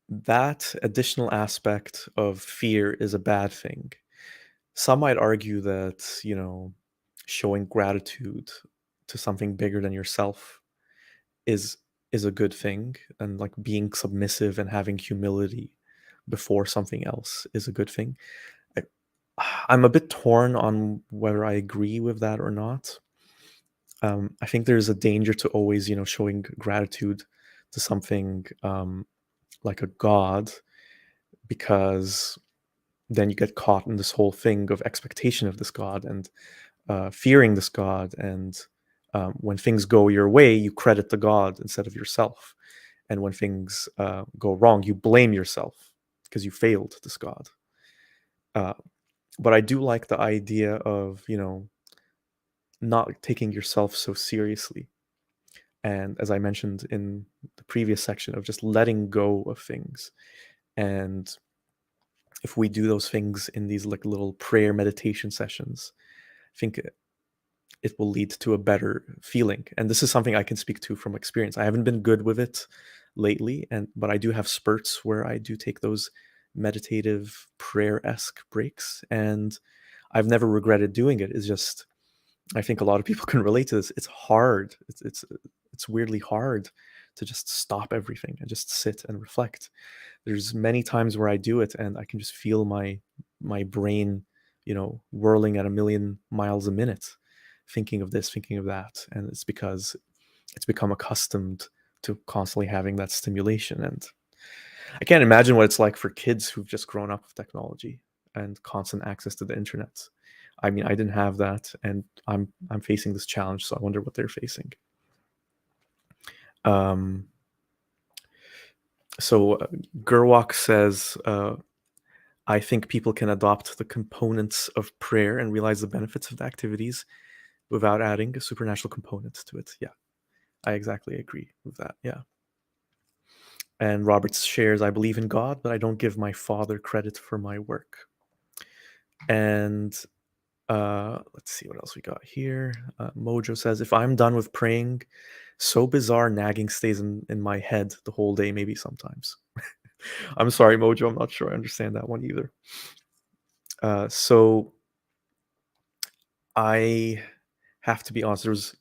that additional aspect of fear is a bad thing. Some might argue that, showing gratitude to something bigger than yourself is a good thing, and like being submissive and having humility before something else is a good thing. I, I'm a bit torn on whether I agree with that or not. I think there's a danger to always, showing gratitude to something like a god, because then you get caught in this whole thing of expectation of this god and fearing this god. And when things go your way, you credit the god instead of yourself. And when things go wrong, you blame yourself because you failed this god. Uh, but I do like the idea of, not taking yourself so seriously. And as I mentioned in the previous section, of just letting go of things. And if we do those things in these like little prayer meditation sessions, I think it will lead to a better feeling. And this is something I can speak to from experience. I haven't been good with it lately, but I do have spurts where I do take those meditative prayer-esque breaks, and I've never regretted doing it. It's just, I think a lot of people can relate to this. It's hard. It's weirdly hard to just stop everything and just sit and reflect. There's many times where I do it and I can just feel my brain, whirling at a million miles a minute, thinking of this, thinking of that. And it's because it's become accustomed to constantly having that stimulation. And I can't imagine what it's like for kids who've just grown up with technology and constant access to the internet. I mean, I didn't have that, and I'm facing this challenge, so I wonder what they're facing. Um, so Gerwak says, I think people can adopt the components of prayer and realize the benefits of the activities without adding a supernatural component to it. Yeah, I exactly agree with that. Yeah. And Roberts shares, I believe in God, but I don't give my father credit for my work. And let's see what else we got here. Mojo says, if I'm done with praying, so bizarre nagging stays in my head the whole day, maybe sometimes. I'm sorry, Mojo. I'm not sure I understand that one either. So I have to be honest, there's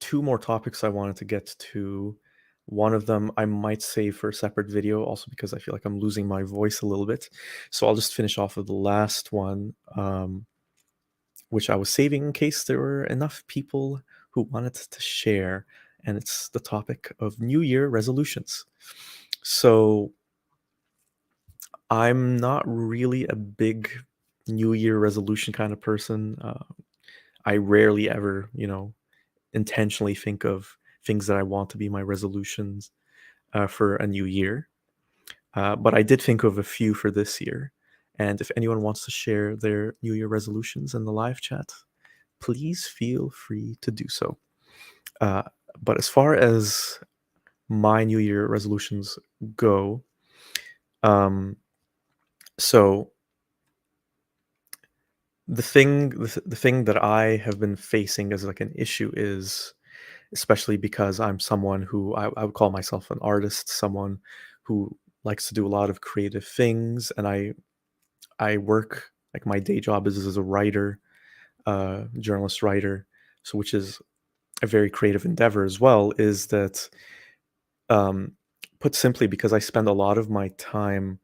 two more topics I wanted to get to. One of them I might save for a separate video, also because I feel like I'm losing my voice a little bit. So I'll just finish off with the last one, which I was saving in case there were enough people who wanted to share. And it's the topic of New Year resolutions. So I'm not really a big New Year resolution kind of person. I rarely ever, intentionally think of things that I want to be my resolutions for a new year. But I did think of a few for this year. And if anyone wants to share their New Year resolutions in the live chat, please feel free to do so. Uh, but as far as my New Year resolutions go, um, so the thing that I have been facing as like an issue is, especially because I'm someone who I would call myself an artist, someone who likes to do a lot of creative things, and I work like my day job is as a writer, journalist writer, so which is a very creative endeavor as well. Is that um, put simply because I spend a lot of my time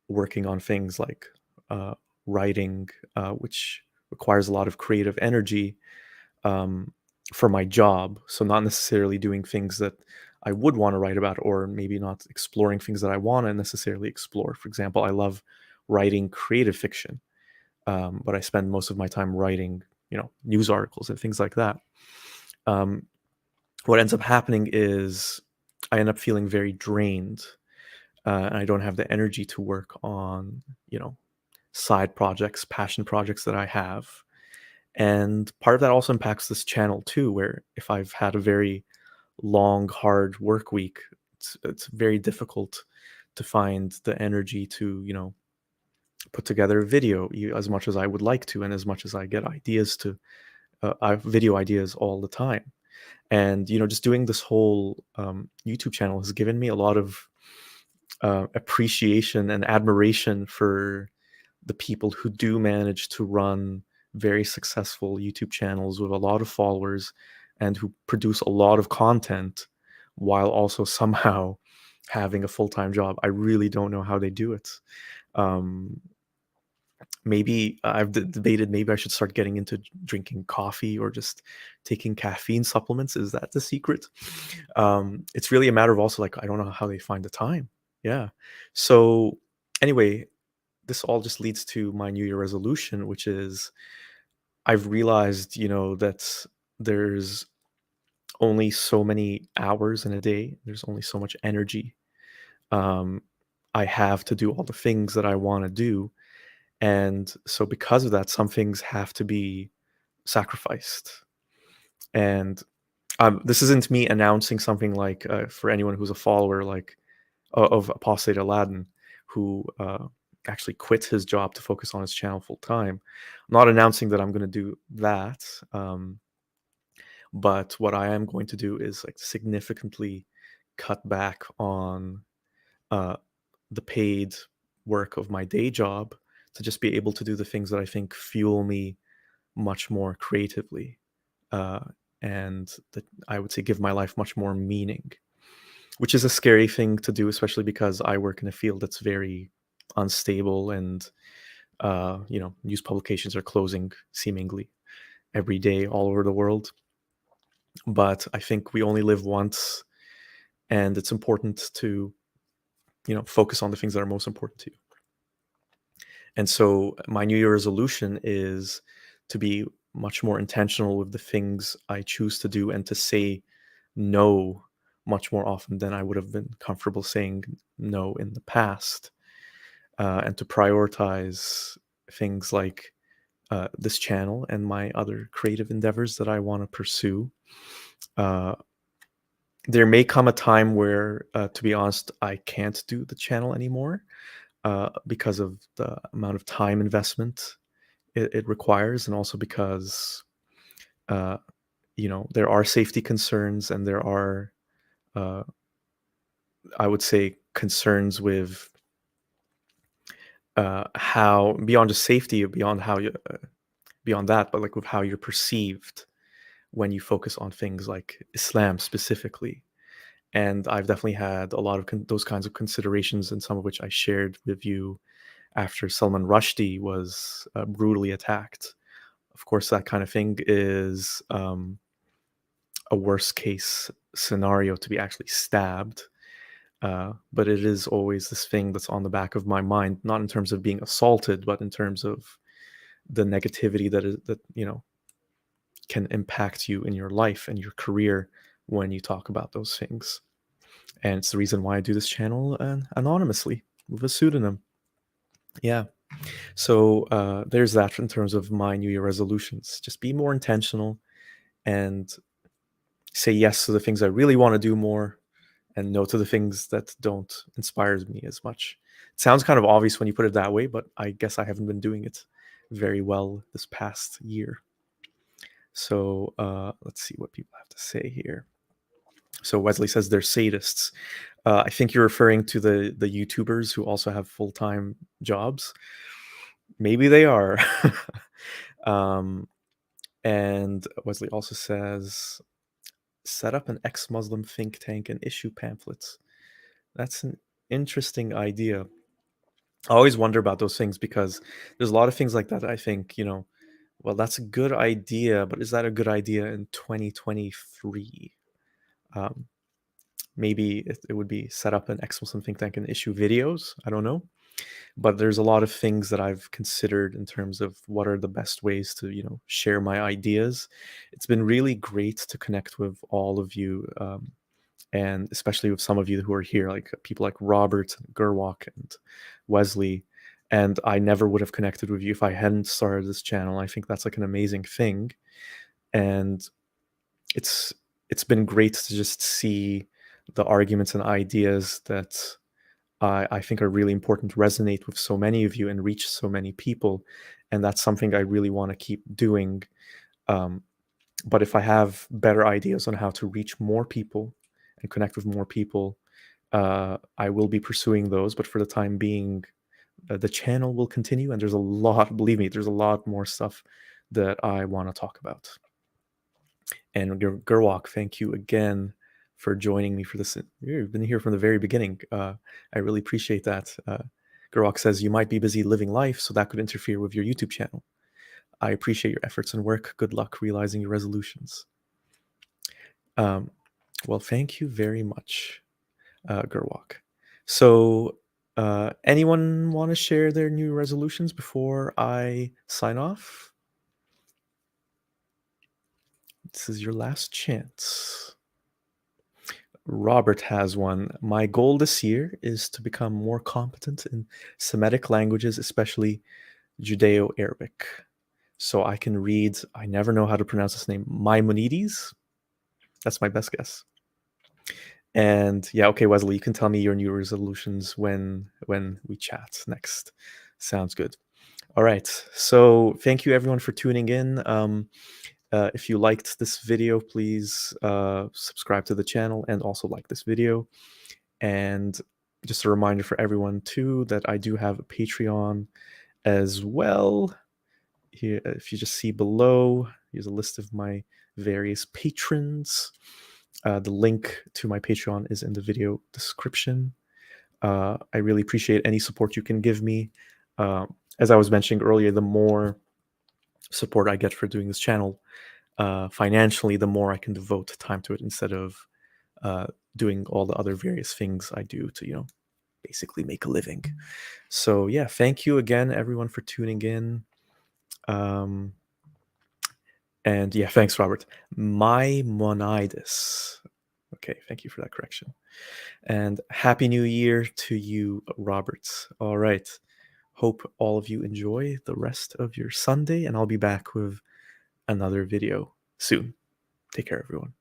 working on things like uh, writing, which requires a lot of creative energy um, for my job. So not necessarily doing things that I would want to write about, or maybe not exploring things that I want to necessarily explore. For example, I love writing creative fiction, but I spend most of my time writing, news articles and things like that. Um, what ends up happening is I end up feeling very drained, and I don't have the energy to work on, side projects, passion projects that I have. And part of that also impacts this channel too, where if I've had a very long, hard work week, it's very difficult to find the energy to, put together a video as much as I would like to, and as much as I get ideas to, I have video ideas all the time. And, just doing this whole YouTube channel has given me a lot of appreciation and admiration for the people who do manage to run very successful YouTube channels with a lot of followers and who produce a lot of content while also somehow having a full-time job. I really don't know how they do it. Um, maybe I've debated maybe I should start getting into drinking coffee or just taking caffeine supplements. Is that the secret? It's really a matter of also like I don't know how they find the time. Yeah. So anyway, this all just leads to my New Year resolution, which is I've realized, that there's only so many hours in a day. There's only so much energy um, I have to do all the things that I want to do. And so, because of that, some things have to be sacrificed. And this isn't me announcing something like for anyone who's a follower, like of Apostate Aladdin, who actually quit his job to focus on his channel full time. I'm not announcing that I'm going to do that, but what I am going to do is like significantly cut back on uh, the paid work of my day job to just be able to do the things that I think fuel me much more creatively, uh, and that I would say give my life much more meaning, which is a scary thing to do, especially because I work in a field that's very unstable, and news publications are closing seemingly every day all over the world. But I think we only live once, and it's important to focus on the things that are most important to you. And so my New Year resolution is to be much more intentional with the things I choose to do, and to say no much more often than I would have been comfortable saying no in the past, and to prioritize things like this channel and my other creative endeavors that I want to pursue. Uh, there may come a time where, to be honest, I can't do the channel anymore because of the amount of time investment it requires, and also because uh, there are safety concerns, and there are uh, I would say concerns with how, beyond just safety, beyond how you beyond that, but like with how you're perceived when you focus on things like Islam specifically. And I've definitely had a lot of those kinds of considerations, and some of which I shared with you after Salman Rushdie was brutally attacked. Of course, that kind of thing is a worst case scenario, to be actually stabbed. But it is always this thing that's on the back of my mind, not in terms of being assaulted, but in terms of the negativity that can impact you in your life and your career when you talk about those things. And it's the reason why I do this channel anonymously with a pseudonym. Yeah. So there's that in terms of my New Year resolutions. Just be more intentional and say yes to the things I really want to do more and no to the things that don't inspire me as much. It sounds kind of obvious when you put it that way, but I guess I haven't been doing it very well this past year. So let's see what people have to say here. So Wesley says they're sadists. I think you're referring to the YouTubers who also have full-time jobs. Maybe they are. um, and Wesley also says, set up an ex-Muslim think tank and issue pamphlets. That's an interesting idea. I always wonder about those things because there's a lot of things like that. I think, well, that's a good idea, but is that a good idea in 2023? Um, maybe it would be set up an ex-Muslim think tank and issue videos. I don't know. But there's a lot of things that I've considered in terms of what are the best ways to, share my ideas. It's been really great to connect with all of you, and especially with some of you who are here, like people like Robert, and Gerwalk, and Wesley. And I never would have connected with you if I hadn't started this channel. I think that's like an amazing thing, and it's it's been great to just see the arguments and ideas that I think are really important to resonate with so many of you and reach so many people. And that's something I really want to keep doing. Um, but if I have better ideas on how to reach more people and connect with more people, I will be pursuing those. But for the time being, the channel will continue. And there's a lot, believe me, there's a lot more stuff that I want to talk about. And Gerwalk, thank you again for joining me for this. You've been here from the very beginning. I really appreciate that. Gerwalk says, you might be busy living life, so that could interfere with your YouTube channel. I appreciate your efforts and work. Good luck realizing your resolutions. Well, thank you very much, Gerwalk. So anyone want to share their new resolutions before I sign off? This is your last chance. Robert has one. My goal this year is to become more competent in Semitic languages, especially Judeo-Arabic. So I can read, I never know how to pronounce this name, Maimonides. That's my best guess. And yeah, okay, Wesley, you can tell me your new resolutions when we chat next. Sounds good. All right. So thank you everyone for tuning in. If you liked this video, please subscribe to the channel and also like this video. And just a reminder for everyone too that I do have a Patreon as well. Here, if you just see below, here's a list of my various patrons. The link to my Patreon is in the video description. I really appreciate any support you can give me. As I was mentioning earlier, the more support I get for doing this channel financially, the more I can devote time to it instead of doing all the other various things I do to, basically make a living. So yeah, thank you again, everyone, for tuning in. And yeah, thanks, Robert. Maimonides. Okay, thank you for that correction. And Happy New Year to you, Robert. All right. Hope all of you enjoy the rest of your Sunday, and I'll be back with another video soon. Take care, everyone.